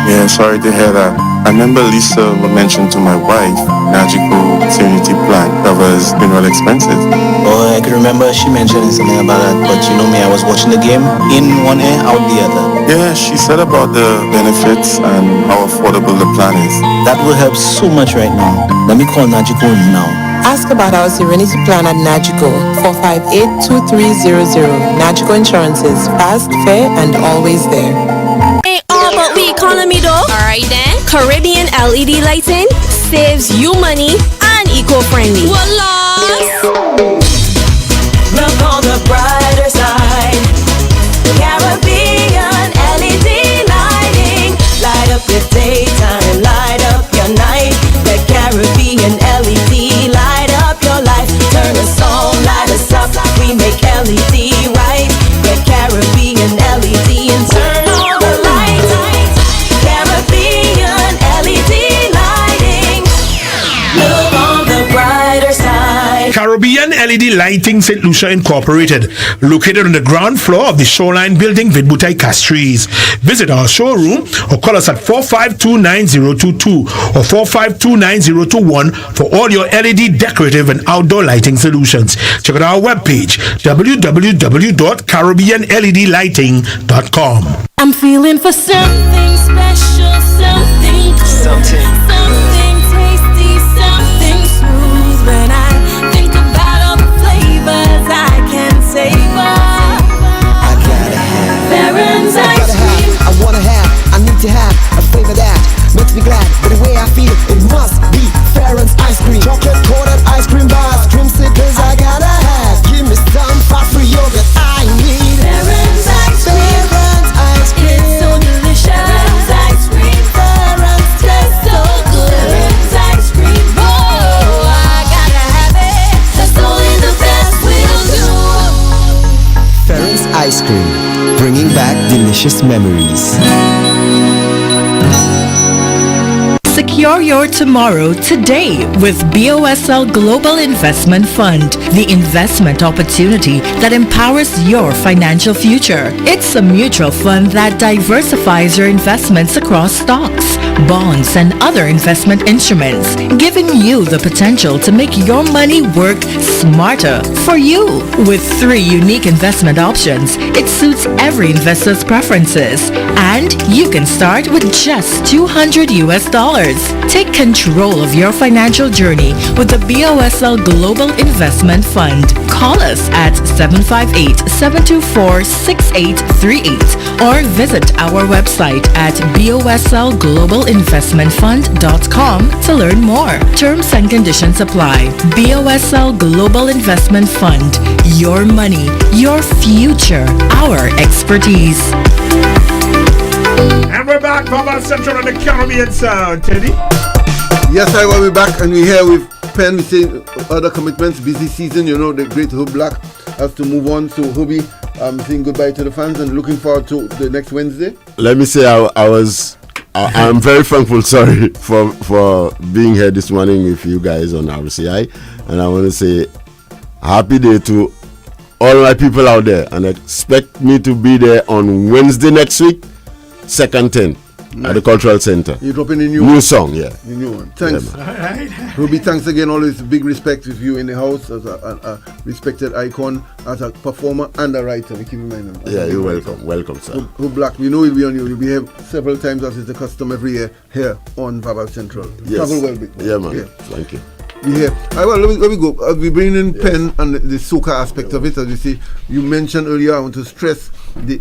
Yeah, sorry to hear that. I remember Lisa mentioned to my wife, Magical Serenity Plan covers funeral expenses. Oh, I can remember she mentioning something about that, but you know me, I was watching the game in one ear, out the other. Yeah, she said about the benefits and how affordable the plan is. That will help so much right now. Let me call Najiko now. Ask about our Serenity Plan at Najiko, 458-2300. Najiko Insurances, fast, fair, and always there. Ain't all about the economy though. Alright then. Caribbean LED lighting saves you money and eco-friendly. Voila! Look on the brighter side. Caribbean LED lighting. Light up your daytime, light up your night. The Caribbean LED light up your life. Turn us on, light us up. We make LED right. Get Caribbean LED and turn on the lights. Caribbean LED lighting. Look on the brighter side. Caribbean LED Lighting St. Lucia Incorporated, located on the ground floor of the Shoreline Building, Vidbutai Castries. Visit our showroom or call us at 452-9022 or 452-9021 for all your LED decorative and outdoor lighting solutions. Check out our webpage, www.caribbeanledlighting.com. I'm feeling for something special, something good, something tasty, something smooth. When I think about all the flavors I can savor, I gotta have Farron's ice cream. I wanna have, I need to have a flavor that makes me glad. But the way I feel, it must be Farron's ice cream. Chocolate coated ice cream bars, creamsicles I gotta have. Give me some fast free yogurt I need. Farron's ice cream. Farron's ice cream. It's so delicious. Farron's ice cream. Farron's tastes so good. Farron's ice cream. Oh, I gotta have it. That's only the best will do. Farron's ice cream, bringing back delicious memories. Secure your tomorrow today with BOSL Global Investment Fund, the investment opportunity that empowers your financial future. It's a mutual fund that diversifies your investments across stocks, bonds, and other investment instruments, giving you the potential to make your money work smarter for you. With 3 unique investment options, it suits every investor's preferences, and you can start with just $200 US. Take control of your financial journey with the BOSL Global Investment Fund. Call us at 758-724-6838 or visit our website at boslglobalinvestmentfund.com to learn more. Terms and conditions apply. BOSL Global Investment Fund. Your money, your future, our expertise. And we're back, Vaval Central on the Caribbean Sound, Teddy. Yes, I will be back, and we're here with Penn. We say other commitments, busy season, you know, the great Hub Black has to move on. So, Hubby, I'm saying goodbye to the fans and looking forward to the next Wednesday. Let me say I'm very thankful, sorry, for being here this morning with you guys on RCI. And I want to say happy day to all my people out there, and expect me to be there on Wednesday next week, 2nd 10. Nice. At the Cultural Center. You're dropping a new song, yeah. The new one. Thanks. Yeah, Ruby, thanks again. Always big respect with you in the house as a respected icon, as a performer and a writer. We keep in mind. Yeah, you're welcome. Welcome, sir. Who Black, we know we'll be on you. You'll be here several times as is the custom every year here on Vaval Central. Yes. Travel well, big man. Yeah, man. Thank you. Yeah. Well, let me go. We bring in Penn and the soca aspect of it. As you see, you mentioned earlier, I want to stress the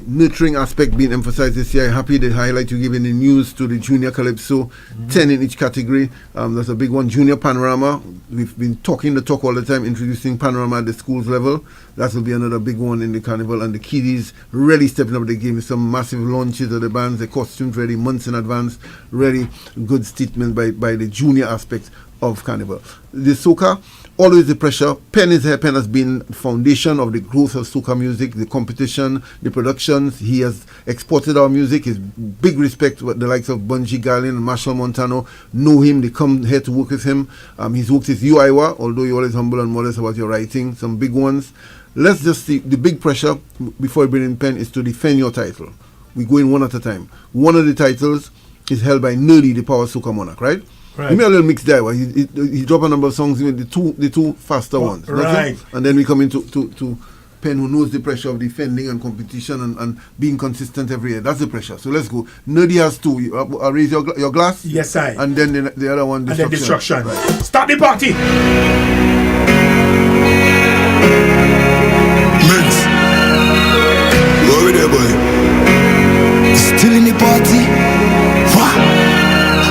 nurturing aspect being emphasized this year. I'm happy the highlight you give in the news to the Junior Calypso, 10 in each category. That's a big one. Junior Panorama. We've been talking the talk all the time, introducing Panorama at the schools level. That will be another big one in the carnival. And the kiddies really stepping up the game. Some massive launches of the bands, the costumes ready months in advance. Really good statement by the junior aspect of carnival. The soca, always the pressure. Penn is here. Penn has been foundation of the growth of soca music, the competition, the productions. He has exported our music. His big respect with the likes of Bunji Garlin and Marshall Montano know him. They come here to work with him. He's worked with you, Iowa, although you're always humble and modest about your writing. Some big ones. Let's just see. The big pressure before we bring in Penn is to defend your title. We go in one at a time. One of the titles, is held by Nerdy, the Power Soca Monarch, right? Right. Give me a little mix there. He drop a number of songs, the two faster ones. Right. And then we come into to Pen, who knows the pressure of defending and competition and being consistent every year. That's the pressure. So let's go. Nerdy has two. I'll raise your glass. Yes, I. And then the other one, And then Destruction. Destruction. Start the party. Mix. Go over there, boy. Still in the party.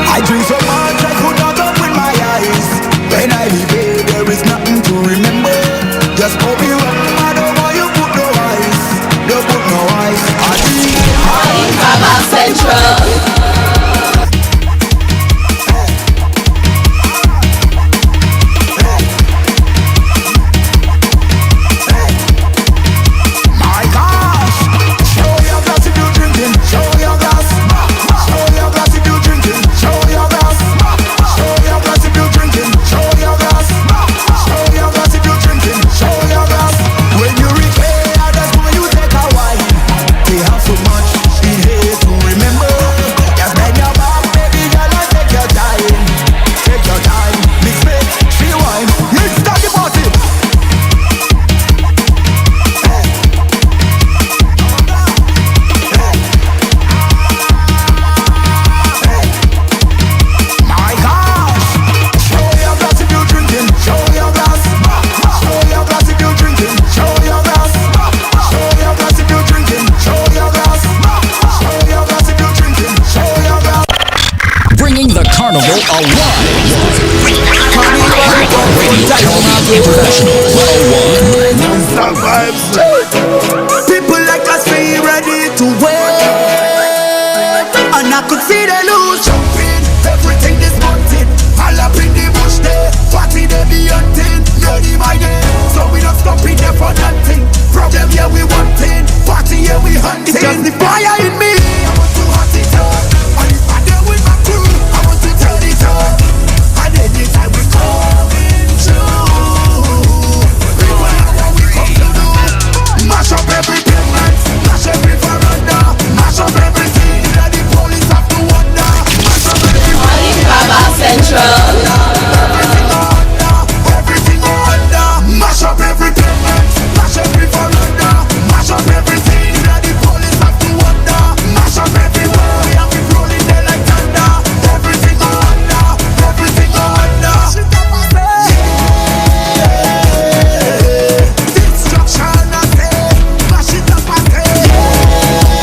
I drink so much I could not open my eyes. When I leave here, there is nothing to remember. Just hope you run. I don't want you put no ice. Don't put no ice. Vaval Central. People like us be ready to wait, and I could see the lose jumping. Everything is wanted, all up in the bush there. Party they be hunting, nerdy my day. So we don't stop it there for nothing. Problem here we wanting, party here we hunting. It's just the fire in me. I want to hot it up, and if I there with my crew, I want to turn it up. And anytime we coming through, we come to do. Mash up every pavement, mash every veranda, mash up everything that the police have to wonder. Mash up everything. Vaval Central. Everything under. Mash up every pavement, mash every veranda, mash up everything that the police have to wonder. Mash up everywhere, we have it rolling there like thunder. Everything under, everything under. Destruction, I say. Mash it up, I say.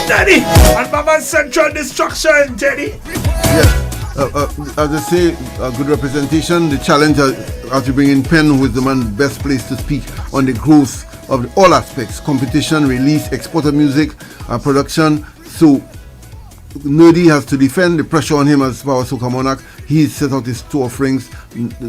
Teddy. And Vaval Central Destruction, Teddy. Yes. As I say, a good representation. The challenge as you bring in Penn, who is the man best placed to speak on the growth of all aspects: competition, release, export of music, production. So Nerdy has to defend the pressure on him as Power Soca Monarch. He's set out his two offerings,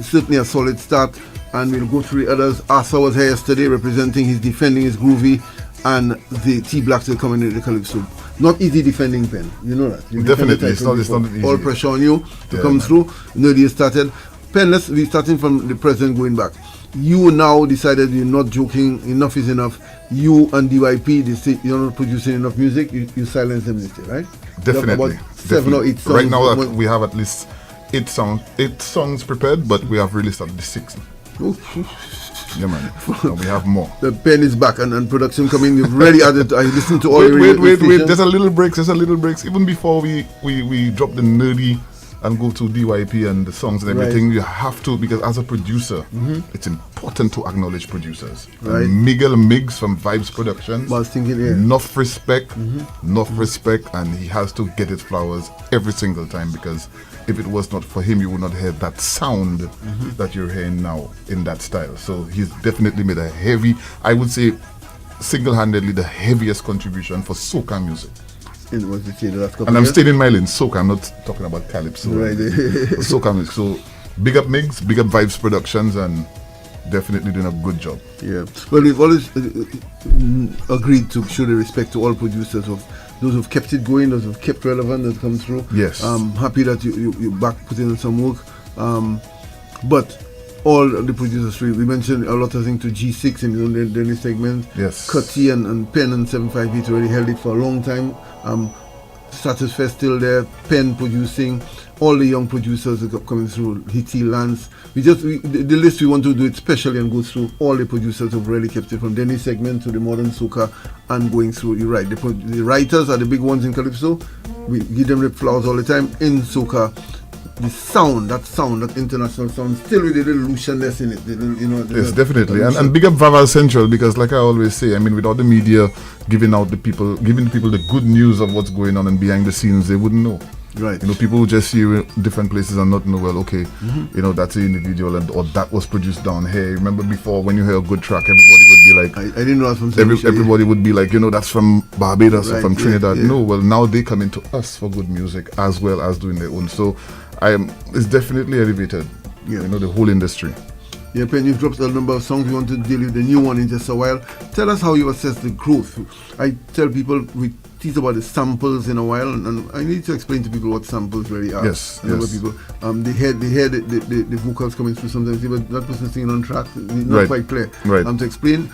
certainly a solid start, and we'll go through the others. Asa was here yesterday representing, he's defending his groovy, and the T-Blacks will come in the Calypso. Not easy defending Penn, you know that. You Definitely, it's not easy. All pressure on you to come through. Nerdy has started. Penn, let's be starting from the present going back. You now decided you're not joking, enough is enough. You and DYP, they say you're not producing enough music, you silence them instead, right? Definitely. About 7 or 8 songs. Right now we have at least 8 songs prepared, but we have released at the 6th. Yeah, man. No, we have more. The Pen is back and production coming. You've already added. I listened to all wait. There's a little breaks. Even before we drop the Nerdy and go to DYP and the songs and everything, you have to, because as a producer, it's important to acknowledge producers. Right. Miguel Miggs from Vibes Productions. I was thinking, enough respect, and he has to get his flowers every single time, because if it was not for him, you would not hear that sound that you're hearing now in that style. So he's definitely made a heavy, I would say, single-handedly the heaviest contribution for soca music. And I'm staying in my lane, soca. I'm not talking about calypso. Right. Soca music. So big up Migs, big up Vibes Productions, and definitely doing a good job. Yeah. Well, we've always agreed to show the respect to all producers, of those who've kept it going, those who've kept relevant, that come through. Yes. I'm happy that you're back putting in some work. But all the producers, we mentioned a lot of things to G6 in the daily segment. Yes. Cutty and Penn and 758 already held it for a long time. Stratosphere still there, Penn producing, all the young producers that are coming through, Hitty, Lance. The list we want to do it specially and go through all the producers who've really kept it from Denny segment to the modern soca and going through. You're right, the writers are the big ones in Calypso. We give them the flowers all the time. In soca, the sound, that international sound, still with the little Lucianness in it. Yes, definitely. And big up Vaval Central, because like I always say, I mean, without the media giving people the good news of what's going on and behind the scenes, they wouldn't know. Right. People who just see you in different places and not know, well, okay, that's an individual or that was produced down here. Remember before, when you hear a good track, everybody would be like, I didn't know that from everybody would be like, that's from Barbados or from Trinidad. Yeah. No, well, now they come into us for good music as well as doing their own. So it's definitely elevated, the whole industry. Yeah, Penn, you've dropped a number of songs. We want to deal with the new one in just a while. Tell us how you assess the growth. I tell people we teach about the samples in a while, and I need to explain to people what samples really are. Yes. People, they hear the vocals coming through sometimes, but that person singing on track, not quite clear. Right. To explain,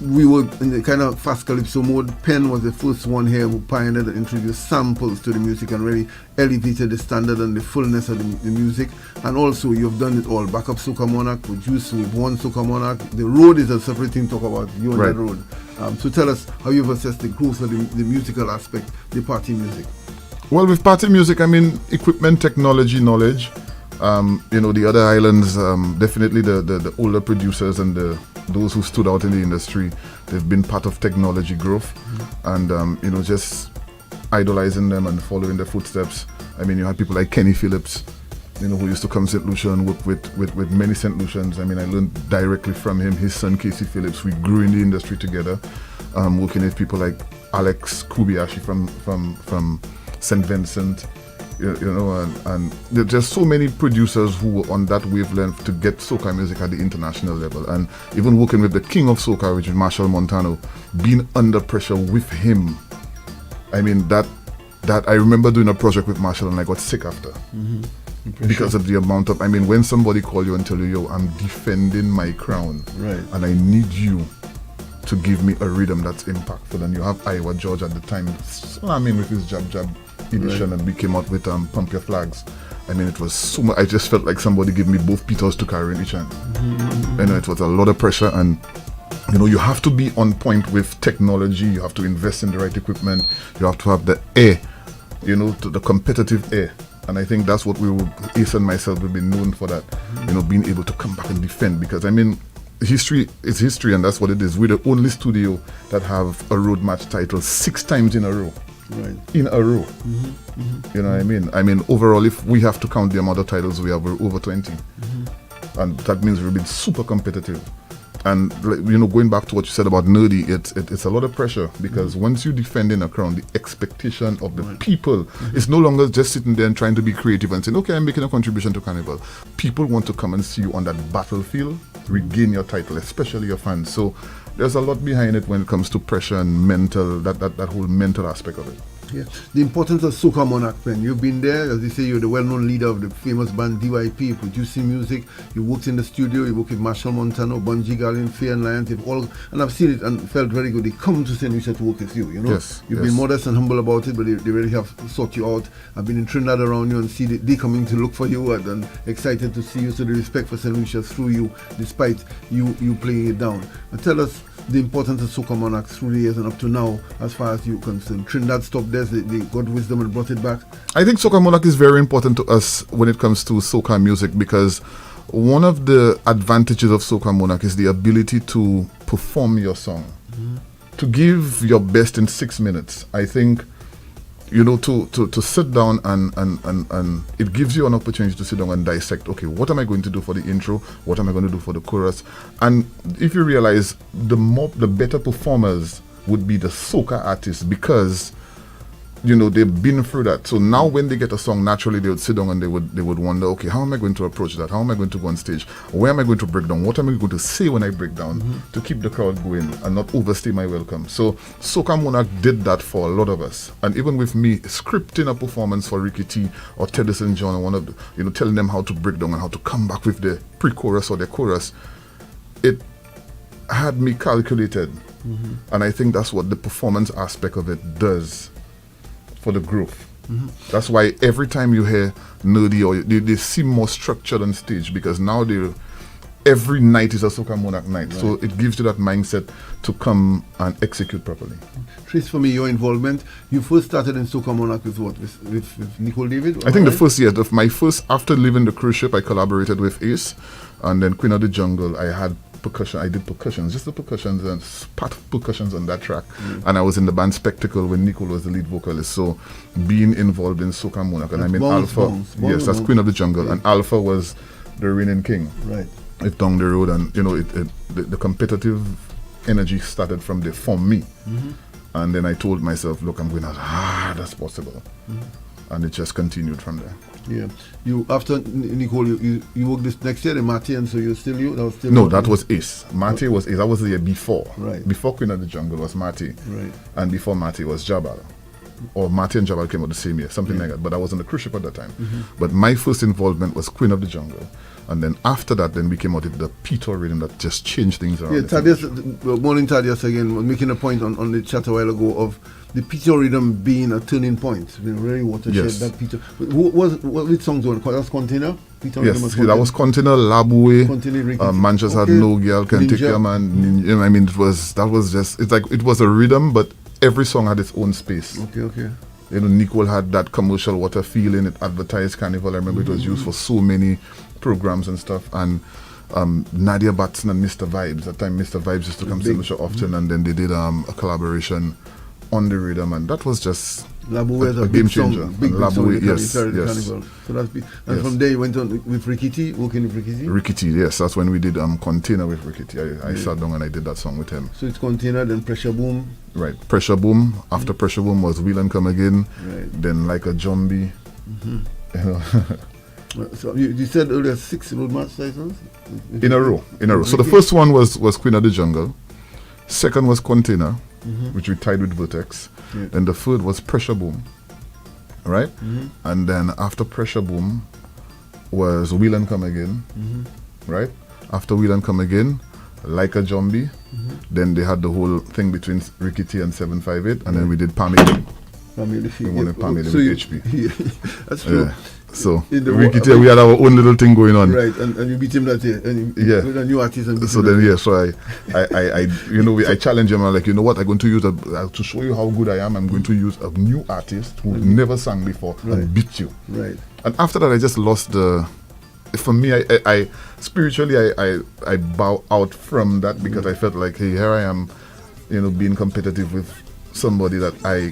we were in the kind of fast calypso mode. Penn was the first one here who pioneered and introduced samples to the music and really elevated the standard and the fullness of the music. And also, you've done it all. Backup Soca Monarch, produced with one Soca Monarch. The road is a separate thing to talk about, you and that road. So tell us how you've assessed the growth of the musical aspect, the party music. Well, with party music, I mean, equipment, technology, knowledge. The other islands, definitely the older producers and those who stood out in the industry, they've been part of technology growth, and just idolizing them and following their footsteps. I mean, you had people like Kenny Phillips, who used to come to St. Lucia and work with many St. Lucians. I mean, I learned directly from him. His son Casey Phillips, we grew in the industry together, working with people like Alex Kubiashi from St. Vincent. And there's just so many producers who were on that wavelength to get soca music at the international level, and even working with the king of soca, which is Marshall Montano, being under pressure with him. I mean, that I remember doing a project with Marshall and I got sick after. Because of the amount of, I mean, when somebody call you and tell you, yo, I'm defending my crown, right, and I need you to give me a rhythm that's impactful, and you have Iowa George at the time, with his Jab edition, and we came out with Pump Your Flags. I mean, it was so much, I just felt like somebody gave me both Peters to carry in each hand. It was a lot of pressure, and you have to be on point with technology, you have to invest in the right equipment, you have to have the air, to the competitive air. And I think that's what Ace and myself will be known for, that, being able to come back and defend, because I mean, history is history, and that's what it is. We're the only studio that have a road match title 6 times in a row. Right. In a row. You know what I mean? I mean, overall, if we have to count the amount of titles we have, we're over 20. And that means we've been super competitive. And going back to what you said about nerdy, it's a lot of pressure, because once you defend in a crown, the expectation of the people is no longer just sitting there and trying to be creative and saying, okay, I'm making a contribution to Carnival. People want to come and see you on that battlefield, regain your title, especially your fans. So there's a lot behind it when it comes to pressure and mental, that whole mental aspect of it. Yeah, the importance of Soca Monarch, Penn. You've been there, as they say, you're the well-known leader of the famous band DYP, producing music. You worked in the studio, you worked with Marshall Montano, Bungie Garlin, Fair and Lions, and I've seen it and felt very good. They come to St. Lucia to work with you, Yes, You've been modest and humble about it, but they really have sought you out. I've been in Trinidad around you and see they coming to look for you, and excited to see you. So the respect for St. Lucia through you, despite you playing it down. And tell us the importance of Soca Monarch through the years and up to now, as far as you're concerned. Trinidad stopped there, they got wisdom and brought it back. I think Soca Monarch is very important to us when it comes to soca music, because one of the advantages of Soca Monarch is the ability to perform your song, to give your best in 6 minutes. I think, to sit down and it gives you an opportunity to sit down and dissect, okay, what am I going to do for the intro? What am I going to do for the chorus? And if you realize, the better performers would be the soca artists, because they've been through that. So now when they get a song, naturally they would sit down and they would wonder, okay, how am I going to approach that? How am I going to go on stage? Where am I going to break down? What am I going to say when I break down to keep the crowd going and not overstay my welcome? So Soca Monarch did that for a lot of us. And even with me scripting a performance for Ricky T or Teddyson John, and one of the, telling them how to break down and how to come back with the pre-chorus or the chorus, it had me calculated. And I think that's what the performance aspect of it does. for the growth. That's why every time you hear Nerdy, or they seem more structured on stage, because now every night is a Soca Monarch night. So it gives you that mindset to come and execute properly. Trace for me your involvement. You first started in Soca Monarch with what? With Nicole David? I think the first year, after leaving the cruise ship, I collaborated with Ace, and then Queen of the Jungle, I had percussion. I did percussions, just the percussions and part of percussions on that track. And I was in the band Spectacle when Nicole was the lead vocalist. So being involved in Soca Monarch, and Alpha, yes, that's Queen of the Jungle, and Alpha was the reigning king. Right. It down the road, and the competitive energy started from there for me. And then I told myself, look, I'm going as hard as possible. And it just continued from there. Yeah. You after Nicole, you worked this next year in Marty, and so you still you? That was still no, that was Ace. Marty was Ace. That was the year before. Right. Before Queen of the Jungle was Marty. Right. And before Marty was Jabal. Or Marty and Jabal came out the same year, something like that. But I was on the cruise ship at that time. But my first involvement was Queen of the Jungle. And then after that, then we came out with the Peter rhythm that just changed things around. Yeah, Thaddeus, morning Thaddeus again, was making a point on the chat a while ago of the Peter rhythm being a turning point. Really watershed, Yes. that Peter. Which songs were that's Container? Peter Yes, rhythm that was Container, Labue, Container, Manchester had No Girl, Can Take Your Man. I mean, it was just, it's like, it was a rhythm, but every song had its own space. Okay. You know, Nicole had that commercial water feeling. It advertised Carnival. I remember it was used for so many programs and stuff. And Nadia Batson and Mr. Vibes. At the time, Mr. Vibes used to come to the show often, and then they did a collaboration on the rhythm, and that was just Labue a game changer. Big song, yes. Carnival. So that's big. And from there you went on with Ricky T, working with Ricky T? Ricky T, yes. That's when we did Container with Ricky T. I sat down and I did that song with him. So it's Container, then Pressure Boom. Right. Pressure Boom. After Pressure Boom was Wheel and Come Again. Right. Then Like a Zombie. You know. So you said earlier 6 road march titles? In a row. So the first one was Queen of the Jungle. Second was Container, which we tied with Vertex. Yeah. Then the third was Pressure Boom. Right? And then after Pressure Boom was Wheel and Come Again. Right? After Wheel and Come Again, Like a Zombie. Then they had the whole thing between Ricky T and 758, and then we did Pamela. We wanted Pamela with HP. That's true. Yeah. So Ricky T, we had our own little thing going on. Right, and you beat him that year, and you with a new artist. And so then so I challenge him. I'm like, you know what? I'm going to use to show you how good I am. I'm going to use a new artist who never sang before and beat you. Right. And after that, I just lost the. For me, I spiritually I bow out from that because I felt like, hey, here I am, being competitive with somebody that I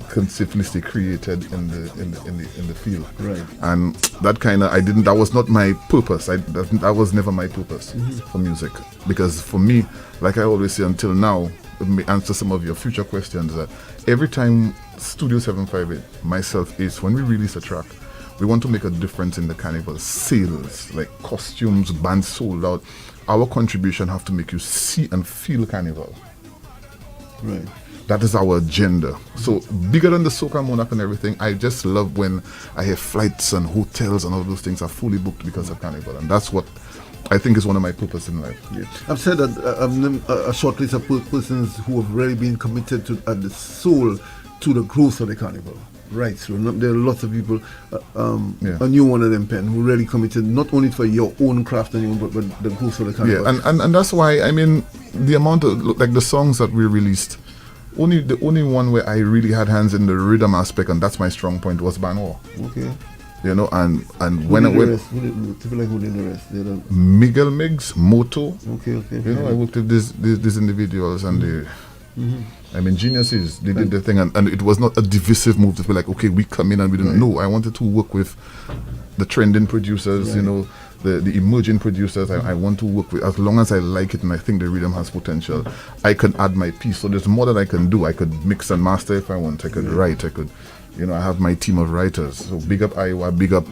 consistently created in the field. Right. And that kind of that was not my purpose. That was never my purpose for music, because for me, like I always say until now, it may answer some of your future questions, that every time Studio 758, myself, Ace, when we release a track, we want to make a difference in the carnival sales, like costumes, bands sold out. Our contribution have to make you see and feel carnival. Right. That is our agenda. So bigger than the Soca Monarch and everything, I just love when I hear flights and hotels and all those things are fully booked because of carnival, and that's what I think is one of my purposes in life. Yeah. I've said that I've named a short list of persons who have really been committed to at the soul to the growth of the carnival. Right, so there are lots of people. A new one of them, Pen, who really committed not only for your own craft and but the growth of the carnival. Yeah, and that's why, I mean, the amount of, like, the songs that we released, the only one where I really had hands in the rhythm aspect, and that's my strong point, was Banwa. Okay. And when I went, who did the rest? Miguel Miggs, Moto. Okay. I worked with these individuals, and they. I mean, geniuses. They did their thing, and it was not a divisive move to be like, okay, we come in and we didn't know. I wanted to work with the trending producers, the emerging producers. I want to work with, as long as I like it and I think the rhythm has potential, I can add my piece. So there's more that I can do. I could mix and master if I want. I could write. I could, I have my team of writers. So big up Iowa, big up,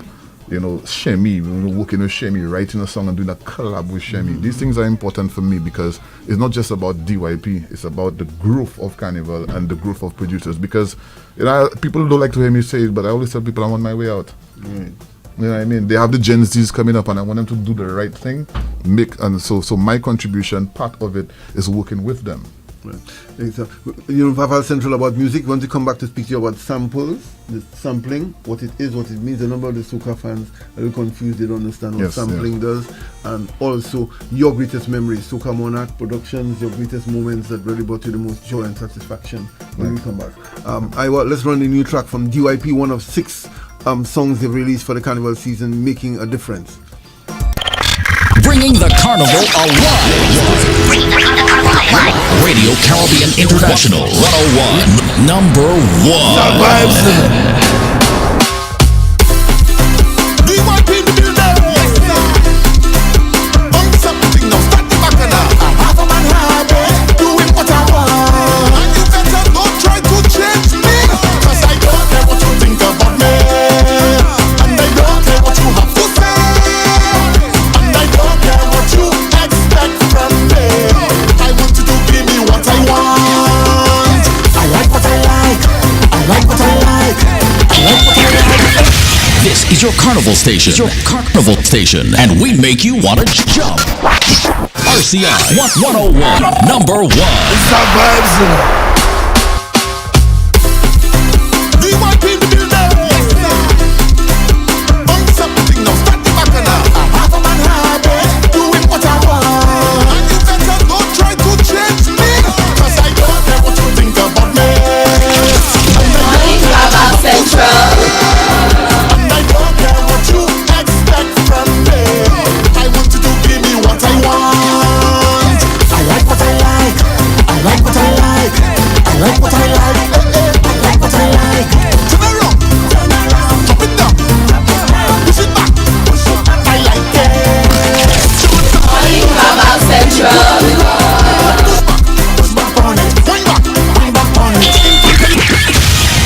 Shemi, working with Shemi, writing a song and doing a collab with Shemi. These things are important for me because it's not just about DYP, it's about the growth of Carnival and the growth of producers. Because people don't like to hear me say it, but I always tell people I'm on my way out. Right. You know what I mean? They have the Gen Zs coming up and I want them to do the right thing. So my contribution, part of it, is working with them. Right. Vaval Central about music. Want to come back to speak to you about samples, the sampling, what it is, what it means. A number of the soca fans are a little confused. They don't understand what sampling does, and also your greatest memories, Soca Monarch Productions, your greatest moments that really brought you the most joy and satisfaction when we come back. Let's run the new track from DYP, one of 6 songs they've released for the carnival season, Making a Difference. Bringing the carnival alive. Radio Caribbean International 101, number 1. This is your carnival station. And we make you want to jump. RCI 101, number 1. It's our vibes.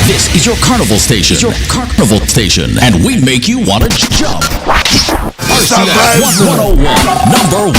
This is your carnival station. And we make you want to jump. RCI 101, number 1.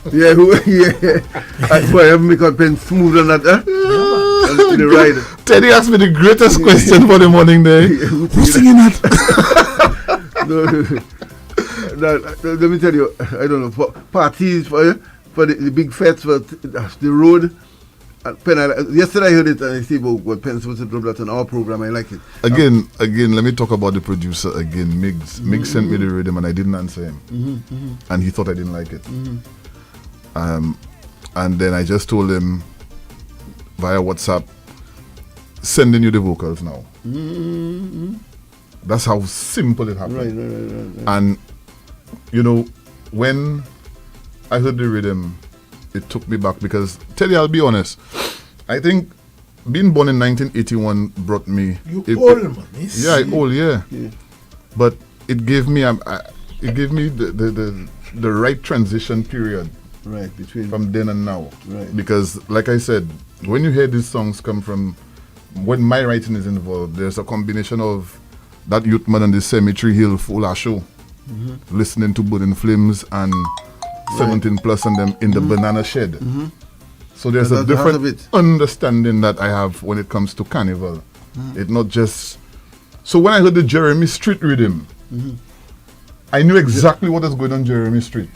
Yeah, boy, I make up pen smooth on that, the ride. Teddy asked me the greatest question for the morning there. Who's singing that? Let me tell you, I don't know, for parties, for the big fets, for the road. Yesterday I heard it and I see what Penn supposed to drop that on our program. I like it. Again, let me talk about the producer again, Miggs. Miggs sent me the rhythm and I didn't answer him. And he thought I didn't like it. And then I just told him via WhatsApp, sending you the vocals now. Mm-hmm. That's how simple it happened. Right. And you know, when I heard the rhythm, it took me back because tell you, I'll be honest. I think being born in 1981 brought me. You old, man. Yeah, old, yeah. But it gave me the right transition period. Right, between from then and now. Right. Because like I said, when you hear these songs come from, when my writing is involved, there's a combination of that youth man on the Cemetery Hill Fuller show, listening to Burning Flames and 17 plus and them in the banana shed. So there's a different understanding that I have when it comes to carnival. It not just. So when I heard the Jeremy Street rhythm, I knew exactly what was going on Jeremy Street.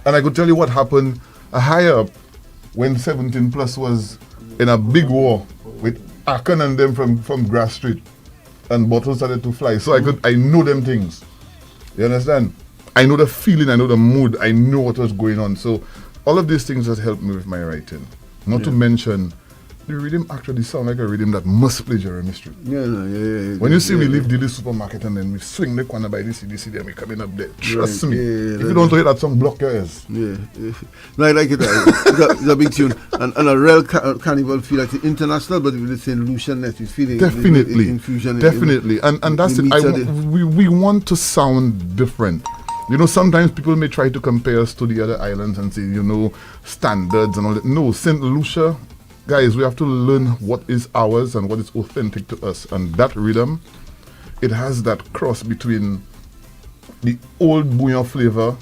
And I could tell you what happened higher up when 17 plus was in a big war with Akan and them from Grass Street, and bottles started to fly. So I know them things. You understand? I know the feeling, I know the mood, I know what was going on. So all of these things has helped me with my writing. Not to mention, the rhythm actually sound like a rhythm that must play Jeremy Street. When you see we leave the supermarket and then we swing the corner by this CDC and we coming up there, trust me. If you don't hear that song, block your ears. No, I like it. It's a big tune. And a real carnival feel like the international, but with the St. Lucianness, you feel it. Definitely. Infusion. Definitely. And that's it. We want to sound different. You know, sometimes people may try to compare us to the other islands and say, you know, standards and all that. No, St. Lucia, guys, we have to learn what is ours and what is authentic to us. And that rhythm, it has that cross between the old bouillon flavor,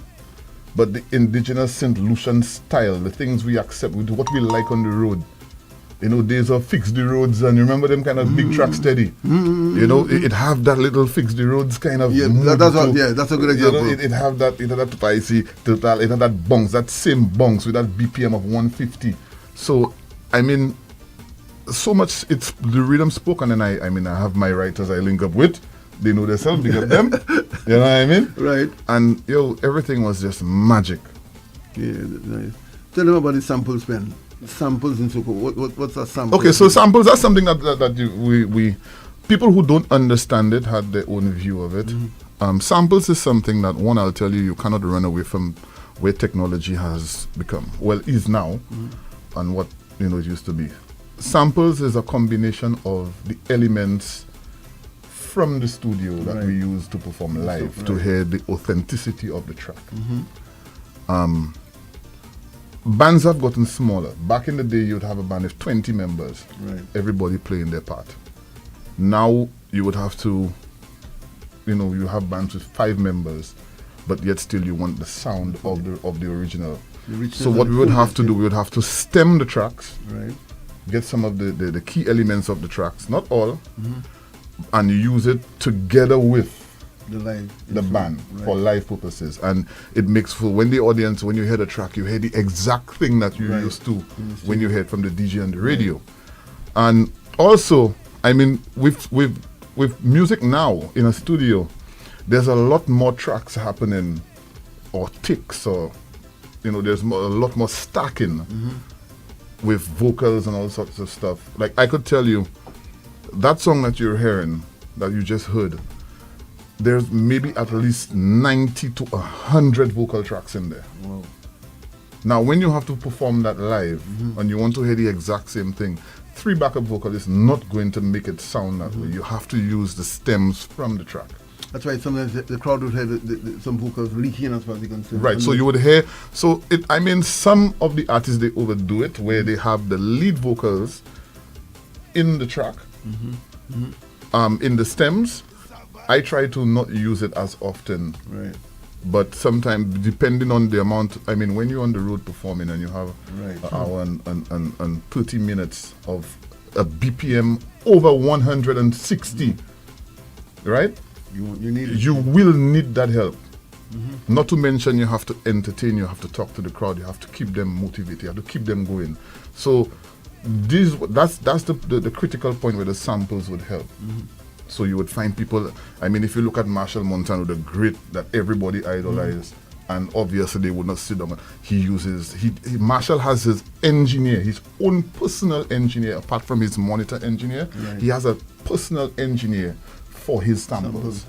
but the indigenous St. Lucian style, the things we accept, with what we like on the road. You know, days of Fix the Roads, and you remember them kind of big track steady. You know, it have that little Fix the Roads kind of. That's a good example. You know, it have that spicy, total, it have that bounce, that same bounce with that BPM of 150. So, I mean, so much it's the rhythm spoken, and I have my writers I link up with. They know themselves, big up them. You know what I mean? Right. And everything was just magic. Yeah, nice. Tell them about the samples, Ben. Samples in Soko. What's a sample? Okay, so samples, that's something that people who don't understand it had their own view of it. Samples is something that, one, I'll tell you, you cannot run away from where technology has become. Well, is now, and what it used to be. Samples is a combination of the elements from the studio that we use to perform live to hear the authenticity of the track. Bands have gotten smaller. Back in the day, you'd have a band of 20 members, everybody playing their part. Now, you would have to, you have bands with 5 members, but yet still you want the sound of the original. So what we would have to do, we would have to stem the tracks, get some of the key elements of the tracks, not all, and use it together with the band for live purposes, and it makes for when the audience, when you hear the track, you hear the exact thing that you used to when you heard from the DJ and the radio. And also, I mean, with music now in a studio, there's a lot more tracks happening, or ticks, or there's a lot more stacking with vocals and all sorts of stuff. Like I could tell you, that song that you're hearing, that you just heard, there's maybe at least 90 to 100 vocal tracks in there. Wow. Now, when you have to perform that live and you want to hear the exact same thing, 3 backup vocals is not going to make it sound that way. You have to use the stems from the track. That's why sometimes the crowd would hear some vocals leaking as far as they can say. Right, so you would hear, some of the artists, they overdo it, where they have the lead vocals in the track, in the stems. I try to not use it as often. Right. But sometimes, depending on the amount, when you're on the road performing and you have an hour and 30 minutes of a BPM over 160, right? You will need that help. Not to mention, you have to entertain, you have to talk to the crowd, you have to keep them motivated, you have to keep them going. So that's the critical point where the samples would help. So you would find people, if you look at Marshall Montano, the great that everybody idolized, and obviously they would not sit down. Marshall has his engineer, his own personal engineer, apart from his monitor engineer. Right. He has a personal engineer for his samples.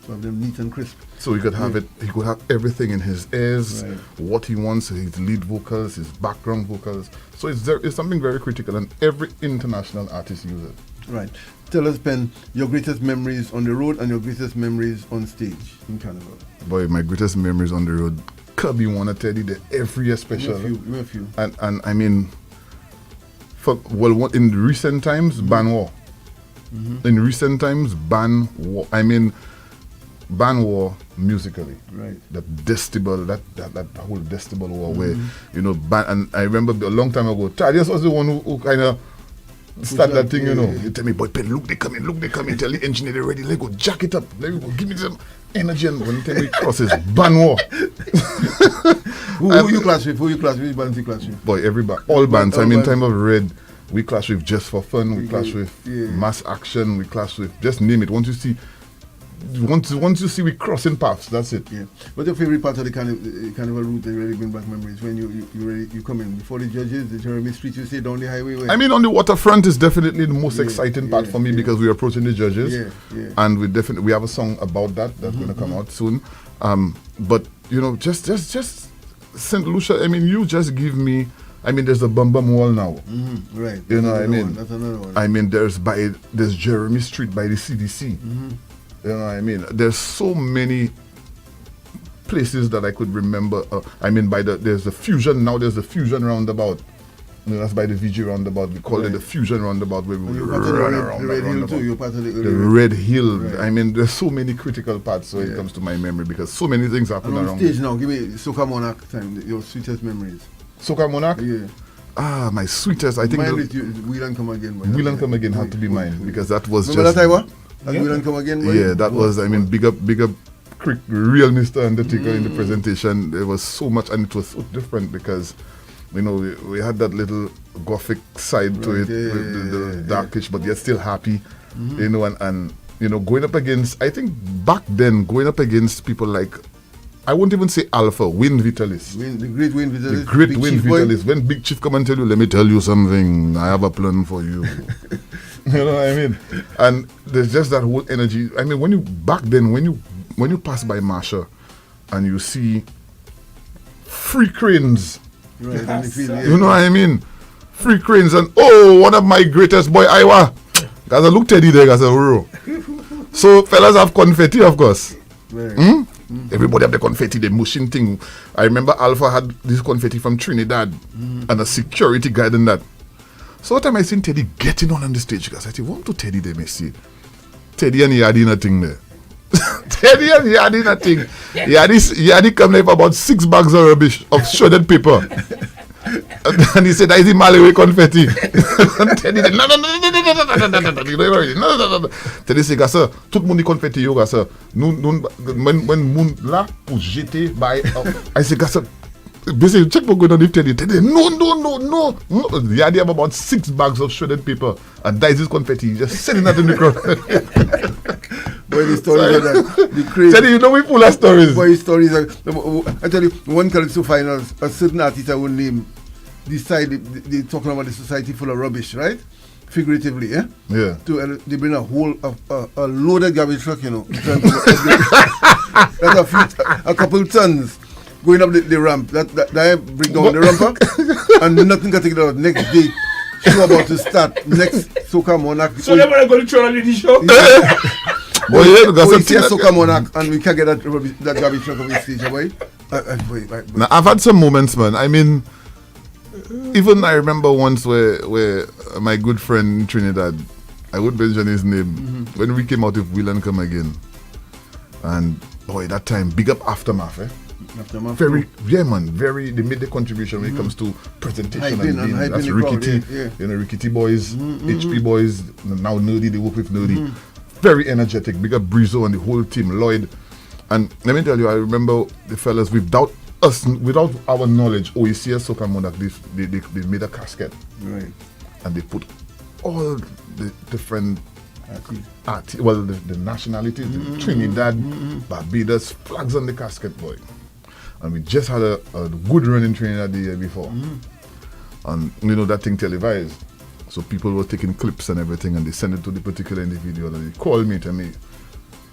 So have them neat and crisp. So he could have it. He could have everything in his ears, Right. what he wants, his lead vocals, his background vocals. So it's something very critical, and every international artist uses it. Right. Tell us, Ben, your greatest memories on the road and your greatest memories on stage in Carnival. Boy, my greatest memories on the road. Cubby wanna tell you the every year special. Where a few. And I mean, in recent times, ban war. In recent times, ban war. I mean, ban war musically. Right. That decibel, that whole decibel war where, you know, and I remember a long time ago, Thaddeus was the one who kind of start that thing, you know. He tell me, boy, Ben, look, they come in, tell the engineer they're ready, let go, jack it up, let me go, give me some energy, and when tell me crosses, ban war. Who you clash with? Which bands you clash with? Boy, all bands. I mean, Time of Red, we clash with Just for Fun, we clash with Mass Action, we clash with, just name it. Once you see we crossing paths, that's it. Yeah. What's your favorite part of the carnival route that really bring back memories? When you come in before the judges, the Jeremy Street, you say down the highway? Where? I mean, on the waterfront is definitely the most exciting part for me because we're approaching the judges, and we have a song about that's going to come out soon. But you know, just St. Lucia. I mean, you just give me. I mean, there's a Bum Bum Wall now. Right. You know what I mean? That's another one. I mean, there's Jeremy Street by the CDC. You know what I mean? There's so many places that I could remember. I mean, there's the Fusion now. There's the Fusion roundabout. You know, that's by the VG roundabout. We call it the Fusion roundabout where we run around the Red Hill too. You're part of the Red Hill. Right. I mean, there's so many critical parts when it comes to my memory because so many things happen around. On stage now, give me Soca Monarch time. Your sweetest memories. Soca Monarch? Yeah. My sweetest. I think. Mine is Wheel and Come Again. Wheel and Come Again had to be mine because that was remember just. That time what? Wheel and Come Again. Yeah, that was. I mean, big up, real Mr. Undertaker in the presentation. There was so much, and it was so different because, you know, we had that little gothic side to it, the darkish, but yet still happy, you know, and you know, going up against. I think back then, going up against people like. I won't even say Alpha, Win Vitalis. The great Win Vitalis. The great Win Vitalis. When Big Chief come and tell you, let me tell you something, I have a plan for you. You know what I mean? And there's just that whole energy. I mean, when you pass by Marsha and you see free cranes, right, you know what I mean? Free cranes and one of my greatest boy, Iowa. Guys, I look Teddy there, guys. So fellas have confetti, of course. Right. Everybody have the confetti, the mushing thing. I remember Alpha had this confetti from Trinidad and a security guard in that. So what time I seen Teddy getting on the stage, guys, I said, "What to Teddy there, me see?" Teddy and Yadi nothing there. Teddy and Yadi nothing. Yadi come there for about 6 bags of rubbish of shredded paper. And he said, "I see Malawi confetti." And Teddy said, no. Teddy said, "Gassa, tout le monde confetti yo, gassa. Nous, when moun là pour jeter by." I said, "Gassa, basically check for going on if Teddy." Teddy, no. The idea of about 6 bags of shredded paper and Daisy's confetti, just sending that in the crowd. Boy, the stories are the crazy. Teddy, you know we full of stories. Boy, stories are. I tell you, one Calypso finals, a certain artist I will name. They talking about the society full of rubbish, right? Figuratively, yeah. Yeah. They bring a loaded garbage truck, you know. That's a couple tons going up the ramp. That bring down the ramp, and nothing can take it out. Next day, show about to start. Next Soca Monarch. So they're going to throw on the show. Soca Monarch, and we can't get that garbage truck on the stage, boy. Now I've had some moments, man. I mean. Even I remember once where my good friend in Trinidad, I would mention his name, when we came out with Will and Come Again. And boy, that time, big up Aftermath, eh? Aftermath. They made the contribution when it comes to presentation and that's Rickety, you know, Rickety boys, HP boys, now Nerdy, they work with Nerdy. Very energetic, big up Brizo and the whole team, Lloyd. And let me tell you, I remember the fellas without our knowledge, OECS Soca Monarch, they made a casket. Right. And they put all the different the nationalities, Trinidad, Barbados, flags on the casket, boy. And we just had a good running training the year before. And that thing televised. So people were taking clips and everything, and they sent it to the particular individual, and he called me, tell me,